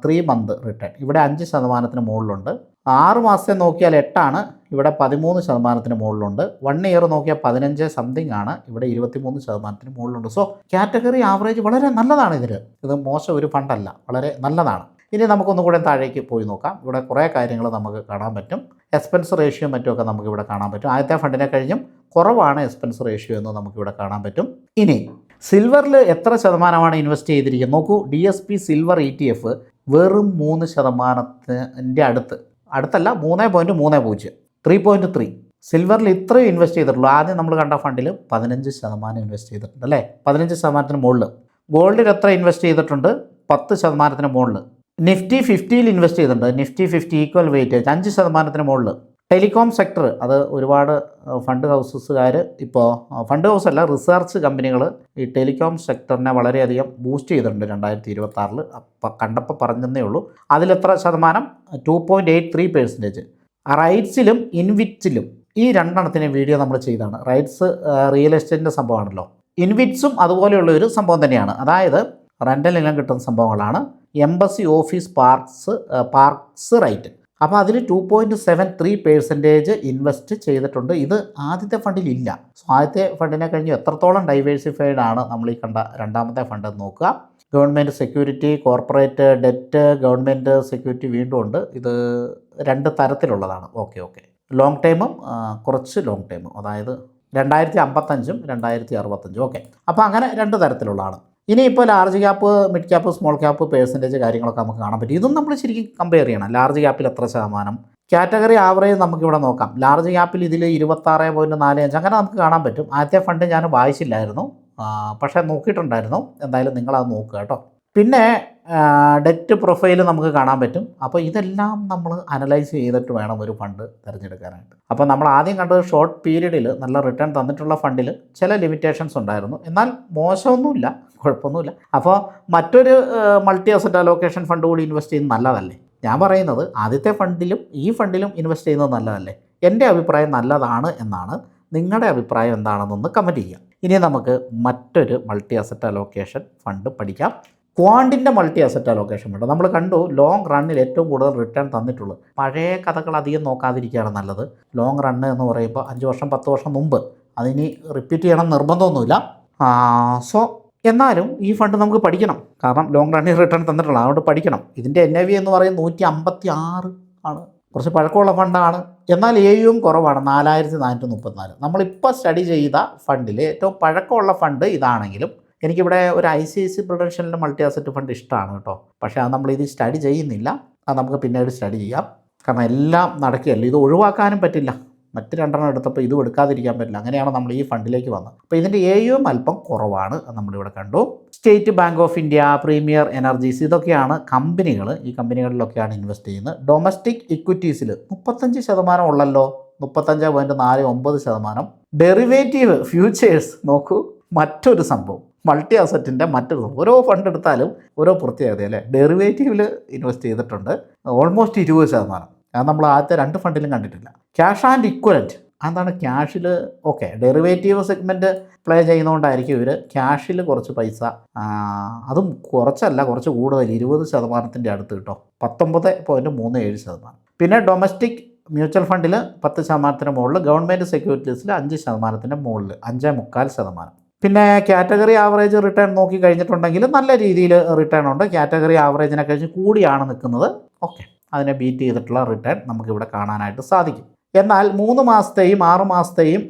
3 മന്ത് റിട്ടേൺ, ഇവിടെ 5% മുകളിലുണ്ട്. 6 മാസത്തെ നോക്കിയാൽ 8 ഇവിടെ 13% മുകളിലുണ്ട്. 1 ഇയർ നോക്കിയാൽ 15 സംതിങ് ആണ്, ഇവിടെ 23% മുകളിലുണ്ട്. സോ കാറ്റഗറി ആവറേജ് വളരെ നല്ലതാണ്. ഇത് മോശം ഒരു ഫണ്ടല്ല, വളരെ നല്ലതാണ്. ഇനി നമുക്കൊന്നുകൂടെ താഴേക്ക് പോയി നോക്കാം. ഇവിടെ കുറേ കാര്യങ്ങൾ നമുക്ക് കാണാൻ പറ്റും. എക്സ്പെൻസ് റേഷ്യോ മറ്റുമൊക്കെ നമുക്കിവിടെ കാണാൻ പറ്റും. ആദ്യത്തെ ഫണ്ടിനെ കഴിഞ്ഞും കുറവാണ് എക്സ്പെൻസ് റേഷ്യോ എന്ന് നമുക്കിവിടെ കാണാൻ പറ്റും. ഇനി സിൽവറിൽ എത്ര ശതമാനമാണ് ഇൻവെസ്റ്റ് ചെയ്തിരിക്കുന്നത് നോക്കൂ. DSP സിൽവർ ETF വെറും 3% അടുത്തല്ല, 3.30, 3.3. സിൽവറിൽ ഇത്രയും ഇൻവെസ്റ്റ് ചെയ്തിട്ടുള്ളൂ. ആദ്യം നമ്മൾ കണ്ട ഫണ്ടിൽ 15% ഇൻവെസ്റ്റ് ചെയ്തിട്ടുണ്ട് അല്ലേ, 15% മുകളിൽ. ഗോൾഡിൽ എത്ര ഇൻവെസ്റ്റ് ചെയ്തിട്ടുണ്ട്? 10% മുകളിൽ. നിഫ്റ്റി 50യിൽ ഇൻവെസ്റ്റ് ചെയ്തിട്ടുണ്ട്. നിഫ്റ്റി 50 ഈക്വൽ വെയിറ്റേജ് 5% മുകളിൽ. ടെലികോം സെക്ടർ, അത് ഒരുപാട് ഫണ്ട് ഹൗസസുകാർ, ഇപ്പോൾ ഫണ്ട് ഹൗസ് അല്ല, റിസർച്ച് കമ്പനികൾ ഈ ടെലികോം സെക്ടറിനെ വളരെയധികം ബൂസ്റ്റ് ചെയ്തിട്ടുണ്ട് 2026. അപ്പം കണ്ടപ്പോൾ പറഞ്ഞതേ ഉള്ളൂ. അതിലെത്ര ശതമാനം? 2.83%. റൈറ്റ്സിലും ഇൻവിറ്റിലും ഈ രണ്ടെണ്ണത്തിൻ്റെ വീഡിയോ നമ്മൾ ചെയ്തതാണ്. Rights real എസ്റ്റേറ്റിൻ്റെ സംഭവമാണല്ലോ. ഇൻവിറ്റ്സും അതുപോലെയുള്ള ഒരു സംഭവം തന്നെയാണ്. അതായത് റെൻ്റൽ ഇനം കിട്ടുന്ന സംഭവങ്ങളാണ്. Embassy office parks right. അപ്പോൾ അതിൽ 2.73% ഇൻവെസ്റ്റ് ചെയ്തിട്ടുണ്ട്. ഇത് ആദ്യത്തെ ഫണ്ടിലില്ല. സോ ആദ്യത്തെ ഫണ്ടിനെ കഴിഞ്ഞ് എത്രത്തോളം ഡൈവേഴ്സിഫൈഡ് ആണ് നമ്മൾ ഈ കണ്ട രണ്ടാമത്തെ ഫണ്ട് എന്ന് നോക്കുക. Government security, corporate debt, government security വീണ്ടും ഉണ്ട്. ഇത് 2 തരത്തിലുള്ളതാണ്. ഓക്കെ ലോങ് ടൈമും കുറച്ച് ലോങ് ടൈമും, അതായത് 2055 2065. ഓക്കെ, അപ്പോൾ അങ്ങനെ 2 തരത്തിലുള്ളതാണ്. ഇനിയിപ്പോൾ large cap, mid cap, small cap percentage കാര്യങ്ങളൊക്കെ നമുക്ക് കാണാൻ പറ്റും. ഇതും നമ്മൾ ശരിക്കും കമ്പയർ ചെയ്യണം. ലാർജ് ക്യാപ്പിൽ എത്ര ശതമാനം, കാറ്റഗറി ആവറേജ് നമുക്കിവിടെ നോക്കാം. ലാർജ് ക്യാപ്പിൽ ഇതിൽ 26.45 അങ്ങനെ നമുക്ക് കാണാൻ പറ്റും. ആദ്യത്തെ ഫണ്ട് ഞാൻ വായിച്ചില്ലായിരുന്നു, പക്ഷേ നോക്കിയിട്ടുണ്ടായിരുന്നു. എന്തായാലും നിങ്ങളത് നോക്കുക കേട്ടോ. പിന്നെ ഡെറ്റ് പ്രൊഫൈൽ നമുക്ക് കാണാൻ പറ്റും. അപ്പോൾ ഇതെല്ലാം നമ്മൾ അനലൈസ് ചെയ്തിട്ട് വേണം ഒരു ഫണ്ട് തിരഞ്ഞെടുക്കാനായിട്ട്. അപ്പോൾ നമ്മൾ ആദ്യം കണ്ടത് ഷോർട്ട് പീരീഡിൽ നല്ല റിട്ടേൺ തന്നിട്ടുള്ള ഫണ്ടിൽ ചില ലിമിറ്റേഷൻസ് ഉണ്ടായിരുന്നു. എന്നാൽ മോശമൊന്നുമില്ല, കുഴപ്പമൊന്നുമില്ല. അപ്പോൾ മറ്റൊരു മൾട്ടി അസറ്റ് അലോക്കേഷൻ ഫണ്ട് കൂടി ഇൻവെസ്റ്റ് ചെയ്യുന്നത് നല്ലതല്ലേ? ഞാൻ പറയുന്നത് ആദ്യത്തെ ഫണ്ടിലും ഈ ഫണ്ടിലും ഇൻവെസ്റ്റ് ചെയ്യുന്നത് നല്ലതല്ലേ? എൻ്റെ അഭിപ്രായം നല്ലതാണ് എന്നാണ്. നിങ്ങളുടെ അഭിപ്രായം എന്താണെന്നൊന്ന് കമൻറ്റ് ചെയ്യാം. ഇനി നമുക്ക് മറ്റൊരു മൾട്ടി അസറ്റ് അലോക്കേഷൻ ഫണ്ട് പഠിക്കാം. ക്വാണ്ടിൻ്റെ മൾട്ടി അസറ്റ് അലോക്കേഷൻ ഫണ്ട് നമ്മൾ കണ്ടു. ലോങ് റണ്ണിൽ ഏറ്റവും കൂടുതൽ റിട്ടേൺ തന്നിട്ടുള്ളത്. പഴയ കഥകൾ അധികം നോക്കാതിരിക്കുകയാണ് നല്ലത്. ലോങ് റണ്ണ് എന്ന് പറയുമ്പോൾ 5 വർഷം 10 വർഷം മുമ്പ്, അതിനി റിപ്പീറ്റ് ചെയ്യണം നിർബന്ധമൊന്നുമില്ല. സോ എന്നാലും ഈ ഫണ്ട് നമുക്ക് പഠിക്കണം. കാരണം ലോങ് റണ്ണിൽ റിട്ടേൺ തന്നിട്ടുള്ള, അതുകൊണ്ട് പഠിക്കണം. ഇതിൻ്റെ NAV എന്ന് പറയുന്നത് 156 ആണ്. കുറച്ച് പഴക്കമുള്ള ഫണ്ടാണ്. എന്നാൽ AUM കുറവാണ്, 4434. നമ്മളിപ്പോൾ സ്റ്റഡി ചെയ്ത ഫണ്ടിൽ ഏറ്റവും പഴക്കമുള്ള ഫണ്ട് ഇതാണെങ്കിലും എനിക്കിവിടെ ഒരു ICICI പ്രുഡൻഷ്യലിൻ്റെ മൾട്ടി അസറ്റ് ഫണ്ട് ഇഷ്ടമാണ് കേട്ടോ. പക്ഷേ അത് നമ്മളിത് സ്റ്റഡി ചെയ്യുന്നില്ല. അത് നമുക്ക് പിന്നീട് സ്റ്റഡി ചെയ്യാം. കാരണം എല്ലാം നടക്കുകയല്ല. ഇത് ഒഴിവാക്കാനും പറ്റില്ല. മറ്റ് 2 എടുത്തപ്പോൾ ഇതും എടുക്കാതിരിക്കാൻ പറ്റില്ല. അങ്ങനെയാണ് നമ്മൾ ഈ ഫണ്ടിലേക്ക് വന്നത്. അപ്പോൾ ഇതിൻ്റെ AUM അല്പം കുറവാണ്, നമ്മളിവിടെ കണ്ടു. State bank of India, premier energies, ഇതൊക്കെയാണ് കമ്പനികൾ. ഈ കമ്പനികളിലൊക്കെയാണ് ഇൻവെസ്റ്റ് ചെയ്യുന്നത്. ഡൊമസ്റ്റിക് ഇക്വിറ്റീസിൽ 35% ഉള്ളല്ലോ, 35.49%. ഡെറിവേറ്റീവ് ഫ്യൂച്ചേഴ്സ് നോക്കൂ, മറ്റൊരു സംഭവം. മൾട്ടി അസറ്റിൻ്റെ മറ്റൊരു സംഭവം. ഓരോ ഫണ്ട് എടുത്താലും ഓരോ പ്രത്യേകത അല്ലേ. ഡെറിവേറ്റീവിൽ ഇൻവെസ്റ്റ് ചെയ്തിട്ടുണ്ട് ഓൾമോസ്റ്റ് 20%. അത് നമ്മൾ ആദ്യത്തെ 2 ഫണ്ടിലും കണ്ടിട്ടില്ല. ക്യാഷ് ആൻഡ് ഇക്വലൻറ്റ്, അതാണ് ക്യാഷിൽ. ഓക്കെ, ഡെറിവേറ്റീവ് സെഗ്മെൻറ്റ് പ്ലേ ചെയ്യുന്നതുകൊണ്ടായിരിക്കും ഇവർ ക്യാഷിൽ കുറച്ച് പൈസ, അതും കുറച്ചല്ല, കുറച്ച് കൂടുതൽ, 20% അടുത്ത് കിട്ടോ, 19.37%. പിന്നെ ഡൊമസ്റ്റിക് മ്യൂച്വൽ ഫണ്ടിൽ 10% മുകളിൽ, ഗവൺമെൻറ് സെക്യൂരിറ്റീസിൽ 5% മുകളിൽ, 5.25%. പിന്നെ കാറ്റഗറി ആവറേജ് റിട്ടേൺ നോക്കി കഴിഞ്ഞിട്ടുണ്ടെങ്കിൽ നല്ല രീതിയിൽ റിട്ടേൺ ഉണ്ട്. കാറ്റഗറി ആവറേജിനെ കഴിഞ്ഞ് കൂടിയാണ് നിൽക്കുന്നത്. ഓക്കെ, അതിനെ ബീറ്റ് ചെയ്തിട്ടുള്ള റിട്ടേൺ നമുക്കിവിടെ കാണാനായിട്ട് സാധിക്കും. എന്നാൽ 3 മാസത്തെയും 6 മാസത്തെയും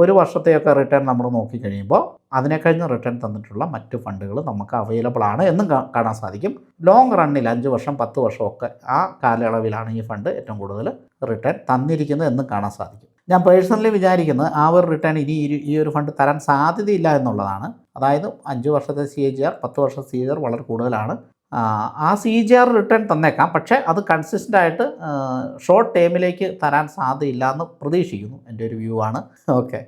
1 വർഷത്തെയൊക്കെ റിട്ടേൺ നമ്മൾ നോക്കിക്കഴിയുമ്പോൾ അതിനെ കഴിഞ്ഞ് റിട്ടേൺ തന്നിട്ടുള്ള മറ്റ് ഫണ്ടുകൾ നമുക്ക് അവൈലബിൾ ആണ് എന്നും കാണാൻ സാധിക്കും. ലോങ് റണ്ണിൽ 5 വർഷം 10 വർഷമൊക്കെ ആ കാലയളവിലാണ് ഈ ഫണ്ട് ഏറ്റവും കൂടുതൽ റിട്ടേൺ തന്നിരിക്കുന്നത് എന്നും കാണാൻ സാധിക്കും. ഞാൻ പേഴ്സണലി വിചാരിക്കുന്നത് ആ ഒരു റിട്ടേൺ ഇനി ഈ ഒരു ഫണ്ട് തരാൻ സാധ്യതയില്ല എന്നുള്ളതാണ്. അതായത് 5 വർഷത്തെ CAGR 10 വർഷം CAGR വളരെ കൂടുതലാണ്. ആ CAGR റിട്ടേൺ തന്നേക്കാം, പക്ഷേ അത് കൺസിസ്റ്റൻ്റ് ആയിട്ട് ഷോർട്ട് ടൈമിലേക്ക് തരാൻ സാധ്യതയില്ല എന്ന് പ്രതീക്ഷിക്കുന്നു. എൻ്റെ ഒരു വ്യൂ ആണ്. ഓക്കെ,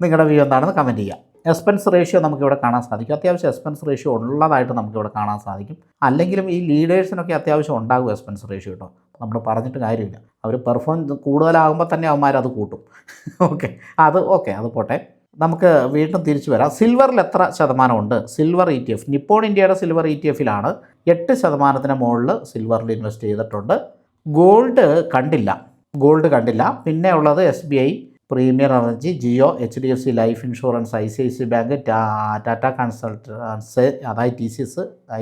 നിങ്ങളുടെ വ്യൂ എന്താണെന്ന് കമൻറ്റ് ചെയ്യാം. എക്സ്പെൻസ് റേഷ്യോ നമുക്കിവിടെ കാണാൻ സാധിക്കും. അത്യാവശ്യം എക്സ്പെൻസ് റേഷ്യോ ഉള്ളതായിട്ട് നമുക്കിവിടെ കാണാൻ സാധിക്കും. അല്ലെങ്കിലും ഈ ലീഡേഴ്സിനൊക്കെ അത്യാവശ്യം ഉണ്ടാകും എക്സ്പെൻസ് റേഷ്യോ കേട്ടോ. നമ്മൾ പറഞ്ഞിട്ട് കാര്യമില്ല. അവർ പെർഫോം കൂടുതലാകുമ്പോൾ തന്നെ അവന്മാരത് കൂട്ടും. അത് പോട്ടെ. നമുക്ക് വീണ്ടും തിരിച്ചു വരാം. സിൽവറിൽ എത്ര ശതമാനമുണ്ട്? സിൽവർ ETF, നിപ്പോൺ ഇന്ത്യയുടെ സിൽവർ ETFിലാണ് 8% മുകളിൽ സിൽവറിൽ ഇൻവെസ്റ്റ് ചെയ്തിട്ടുണ്ട്. ഗോൾഡ് കണ്ടില്ല. പിന്നെ ഉള്ളത് SBI, premier energy, Jio, HDFC life insurance, ICICI bank, Tata consultancy, അതായത്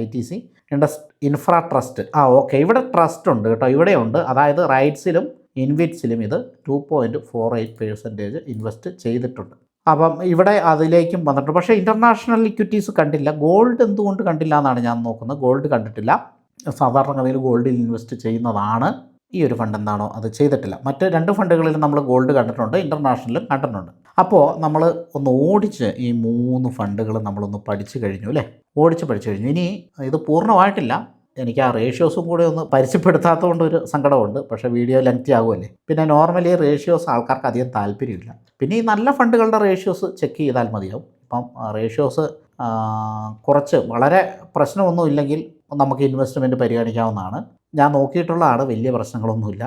ITC, ഇൻഫ്രാ ട്രസ്റ്റ്. ഓക്കെ, ഇവിടെ ട്രസ്റ്റ് ഉണ്ട് കേട്ടോ, ഇവിടെയുണ്ട്. അതായത് റൈറ്റ്സിലും ഇൻവിറ്റ്സിലും ഇത് 2.48% ഇൻവെസ്റ്റ് ചെയ്തിട്ടുണ്ട്. അപ്പം ഇവിടെ അതിലേക്കും വന്നിട്ടുണ്ട്. പക്ഷേ ഇൻ്റർനാഷണൽ ഇക്വിറ്റീസ് കണ്ടില്ല. ഗോൾഡ് എന്തുകൊണ്ട് കണ്ടില്ല എന്നാണ് ഞാൻ നോക്കുന്നത്. ഗോൾഡ് കണ്ടിട്ടില്ല. സാധാരണഗതിയിൽ ഗോൾഡിൽ ഇൻവെസ്റ്റ് ചെയ്യുന്നതാണ് ഈ ഒരു ഫണ്ട് എന്താണോ അത് ചെയ്തിട്ടില്ല. മറ്റ് 2 ഫണ്ടുകളിൽ നമ്മൾ ഗോൾഡ് കണ്ടിട്ടുണ്ട്, ഇൻ്റർനാഷണലും കണ്ടിട്ടുണ്ട്. അപ്പോൾ നമ്മൾ ഒന്ന് ഓടിച്ച് ഈ 3 ഫണ്ടുകൾ നമ്മളൊന്ന് പഠിച്ചു കഴിഞ്ഞു അല്ലേ. പഠിച്ചു കഴിഞ്ഞു. ഇനി ഇത് പൂർണ്ണമായിട്ടില്ല. എനിക്ക് ആ റേഷ്യോസും കൂടെ ഒന്ന് പരിചയപ്പെടുത്താത്തതുകൊണ്ട് ഒരു സങ്കടമുണ്ട്. പക്ഷേ വീഡിയോ ലെങ്തി ആകുമല്ലേ. പിന്നെ നോർമലി റേഷ്യോസ് ആൾക്കാർക്ക് അധികം താല്പര്യമില്ല. പിന്നെ ഈ നല്ല ഫണ്ടുകളുടെ റേഷ്യോസ് ചെക്ക് ചെയ്താൽ മതിയാവും. ഇപ്പം റേഷ്യോസ് കുറച്ച് വളരെ പ്രശ്നമൊന്നും ഇല്ലെങ്കിൽ നമുക്ക് ഇൻവെസ്റ്റ്മെൻറ്റ് പരിഗണിക്കാവുന്നതാണ്. ഞാൻ നോക്കിയിട്ടുള്ളതാണ്, വലിയ പ്രശ്നങ്ങളൊന്നുമില്ല.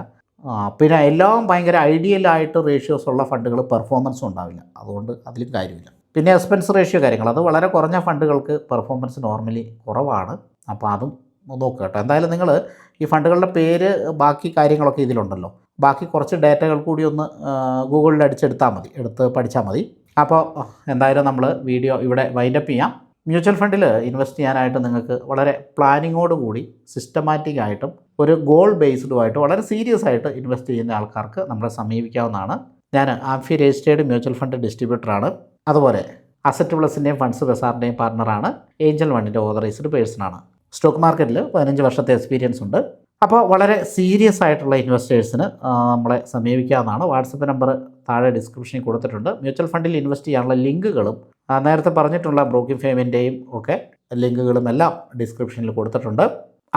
പിന്നെ എല്ലാം ഭയങ്കര ഐഡിയലായിട്ട് റേഷ്യോസ് ഉള്ള ഫണ്ടുകൾ പെർഫോമൻസും ഉണ്ടാവില്ല, അതുകൊണ്ട് അതിലും കാര്യമില്ല. പിന്നെ എക്സ്പെൻസ് റേഷ്യോ കാര്യങ്ങൾ, അത് വളരെ കുറഞ്ഞ ഫണ്ടുകൾക്ക് പെർഫോമൻസ് നോർമലി കുറവാണ്. അപ്പോൾ അതും നോക്കുക കേട്ടോ. എന്തായാലും നിങ്ങൾ ഈ ഫണ്ടുകളുടെ പേര് ബാക്കി കാര്യങ്ങളൊക്കെ ഇതിലുണ്ടല്ലോ, ബാക്കി കുറച്ച് ഡേറ്റകൾ കൂടി ഒന്ന് ഗൂഗിളിൽ അടിച്ചെടുത്താൽ മതി, എടുത്ത് പഠിച്ചാൽ മതി. അപ്പോൾ എന്തായാലും നമ്മൾ വീഡിയോ ഇവിടെ വൈൻഡപ്പ് ചെയ്യാം. മ്യൂച്വൽ ഫണ്ടിൽ ഇൻവെസ്റ്റ് ചെയ്യാനായിട്ട് നിങ്ങൾക്ക് വളരെ പ്ലാനിങ്ങോട് കൂടി സിസ്റ്റമാറ്റിക് ആയിട്ടും ഒരു ഗോൾ ബേസ്ഡുമായിട്ട് വളരെ സീരിയസ് ആയിട്ട് ഇൻവെസ്റ്റ് ചെയ്യുന്ന ആൾക്കാർക്ക് നമ്മളെ സമീപിക്കാവുന്നതാണ്. ഞാൻ ആംഫി രജിസ്റ്റേർഡ് മ്യൂച്വൽ ഫണ്ട് ഡിസ്ട്രിബ്യൂട്ടറാണ്. അതുപോലെ അസറ്റ് പ്ലസിൻ്റെയും ഫണ്ട്സ് ബസാറിൻ്റെയും പാർട്ണറാണ്. ഏഞ്ചൽ വണ്ണിൻ്റെ ഓതറൈസ്ഡ് പേഴ്സണാണ്. സ്റ്റോക്ക് മാർക്കറ്റിൽ 15 വർഷത്തെ എക്സ്പീരിയൻസ് ഉണ്ട്. അപ്പോൾ വളരെ സീരിയസ് ആയിട്ടുള്ള ഇൻവെസ്റ്റേഴ്സിന് നമ്മളെ സമീപിക്കാവുന്നതാണ്. വാട്സപ്പ് നമ്പർ താഴെ ഡിസ്ക്രിപ്ഷനിൽ കൊടുത്തിട്ടുണ്ട്. മ്യൂച്വൽ ഫണ്ടിൽ ഇൻവെസ്റ്റ് ചെയ്യാനുള്ള ലിങ്കുകളും നേരത്തെ പറഞ്ഞിട്ടുള്ള ബ്രോക്കിംഗ് ഫേമിൻ്റെയും ഒക്കെ ലിങ്കുകളും എല്ലാം ഡിസ്ക്രിപ്ഷനിൽ കൊടുത്തിട്ടുണ്ട്.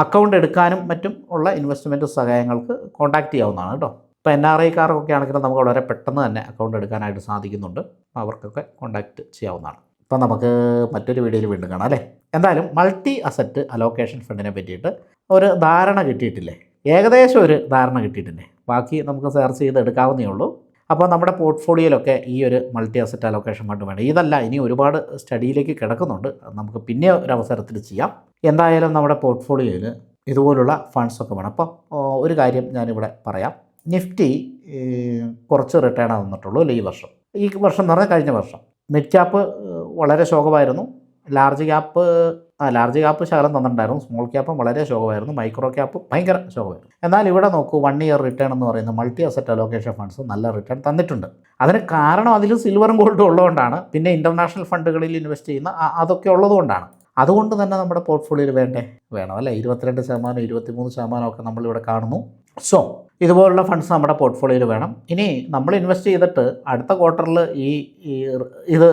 അക്കൗണ്ട് എടുക്കാനും മറ്റും ഉള്ള ഇൻവെസ്റ്റ്മെൻറ്റ് സഹായങ്ങൾക്ക് കോൺടാക്റ്റ് ചെയ്യാവുന്നതാണ് കേട്ടോ. ഇപ്പോൾ NRIക്കാർക്കൊക്കെ ആണെങ്കിലും നമുക്ക് വളരെ പെട്ടെന്ന് തന്നെ അക്കൗണ്ട് എടുക്കാനായിട്ട് സാധിക്കുന്നുണ്ട്. അവർക്കൊക്കെ കോൺടാക്റ്റ് ചെയ്യാവുന്നതാണ്. ഇപ്പോൾ നമുക്ക് മറ്റൊരു വീഡിയോയിൽ വീണ്ടും കാണാം അല്ലേ. എന്തായാലും മൾട്ടി അസറ്റ് അലോക്കേഷൻ ഫണ്ടിനെ പറ്റിയിട്ട് ഒരു ധാരണ കിട്ടിയിട്ടില്ലേ, ഏകദേശം ഒരു ധാരണ കിട്ടിയിട്ടില്ലേ. ബാക്കി നമുക്ക് സെർച്ച് ചെയ്ത് എടുക്കാവുന്നേ ഉള്ളൂ. അപ്പോൾ നമ്മുടെ പോർട്ട്ഫോളിയോയിലൊക്കെ ഈ ഒരു മൾട്ടി അസറ്റ് അലോക്കേഷൻ ഫണ്ട് വേണം. ഇതല്ല, ഇനി ഒരുപാട് സ്റ്റഡിയിലേക്ക് കിടക്കുന്നുണ്ട്, നമുക്ക് പിന്നെ ഒരു അവസരത്തിൽ ചെയ്യാം. എന്തായാലും നമ്മുടെ പോർട്ട്ഫോളിയോയിൽ ഇതുപോലുള്ള ഫണ്ട്സൊക്കെ വേണം. അപ്പോൾ ഒരു കാര്യം ഞാനിവിടെ പറയാം. നിഫ്റ്റി കുറച്ച് റിട്ടേൺ തന്നിട്ടുള്ളൂ അല്ലേ ഈ വർഷം എന്ന് പറഞ്ഞാൽ കഴിഞ്ഞ വർഷം. മിഡ് ക്യാപ്പ് വളരെ ശോകമായിരുന്നു. ലാർജ് ക്യാപ്പ് ശകലം തന്നിട്ടുണ്ടായിരുന്നു. സ്മോൾ ക്യാപ്പും വളരെ ശോകമായിരുന്നു. മൈക്രോ ക്യാപ്പ് ഭയങ്കര ശോകമായിരുന്നു. എന്നാൽ ഇവിടെ നോക്കൂ, 1 ഇയർ റിട്ടേൺ എന്ന് പറയുന്ന മൾട്ടി അസറ്റ് അലോക്കേഷൻ ഫണ്ട്സ് നല്ല റിട്ടേൺ തന്നിട്ടുണ്ട്. അതിന് കാരണം അതിൽ സിൽവറും ഗോൾഡും ഉള്ളതുകൊണ്ടാണ്. പിന്നെ ഇൻ്റർനാഷണൽ ഫണ്ടുകളിൽ ഇൻവെസ്റ്റ് ചെയ്യുന്ന അതൊക്കെ ഉള്ളതുകൊണ്ടാണ്. അതുകൊണ്ട് തന്നെ നമ്മുടെ പോർട്ട്ഫോളിയോയിൽ വേണം അല്ലേ. 22%, 23% ഒക്കെ നമ്മളിവിടെ കാണുന്നു. സോ ഇതുപോലുള്ള ഫണ്ട്സ് നമ്മുടെ പോർട്ട്ഫോളിയോയിൽ വേണം. ഇനി നമ്മൾ ഇൻവെസ്റ്റ് ചെയ്തിട്ട് അടുത്ത ക്വാർട്ടറിൽ ഇത്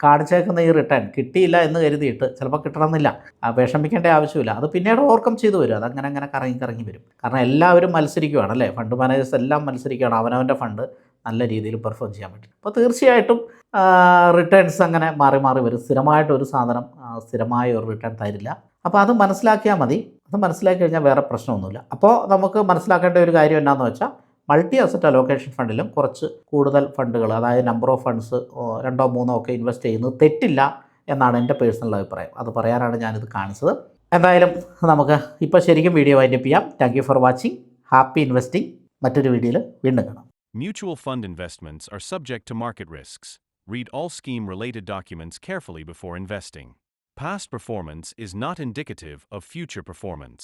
കാണിച്ചേക്കുന്ന ഈ റിട്ടേൺ കിട്ടിയില്ല എന്ന് കരുതിയിട്ട് ചിലപ്പോൾ കിട്ടണമെന്നില്ല, വിഷമിക്കേണ്ട ആവശ്യമില്ല. അത് പിന്നീട് ഓവർകം ചെയ്തു വരും. അതങ്ങനെ കറങ്ങി വരും. കാരണം എല്ലാവരും മത്സരിക്കുകയാണ് അല്ലേ. ഫണ്ട് മാനേജേഴ്സ് എല്ലാം മത്സരിക്കുകയാണ് അവനവൻ്റെ ഫണ്ട് നല്ല രീതിയിൽ പെർഫോം ചെയ്യാൻ പറ്റും. അപ്പോൾ തീർച്ചയായിട്ടും റിട്ടേൺസ് അങ്ങനെ മാറി വരും. സ്ഥിരമായിട്ടൊരു സാധനം സ്ഥിരമായ ഒരു റിട്ടേൺ തരില്ല. അപ്പോൾ അത് മനസ്സിലാക്കിയാൽ മതി. അത് മനസ്സിലാക്കി കഴിഞ്ഞാൽ വേറെ പ്രശ്നമൊന്നുമില്ല. അപ്പോൾ നമുക്ക് മനസ്സിലാക്കേണ്ട ഒരു കാര്യം എന്താണെന്ന് വെച്ചാൽ, മൾട്ടി അസറ്റ് അലോക്കേഷൻ ഫണ്ടിലും കുറച്ച് കൂടുതൽ ഫണ്ടുകൾ, അതായത് നമ്പർ ഓഫ് ഫണ്ട്സ് 2 or 3 ഒക്കെ ഇൻവെസ്റ്റ് ചെയ്യുന്നത് തെറ്റില്ല എന്നാണ് എൻ്റെ പേഴ്സണൽ അഭിപ്രായം. അത് പറയാനാണ് ഞാനിത് കാണിച്ചത്. എന്തായാലും നമുക്ക് ഇപ്പോൾ ശരിക്കും വീഡിയോ വൈൻഡപ്പ് ചെയ്യാം. Thank you for watching. Happy investing. മറ്റൊരു വീഡിയോയിൽ വീണ്ടും കാണാം. Mutual fund investments are subject to market risks. Read all scheme-related documents carefully before investing. Past performance is not indicative of future performance.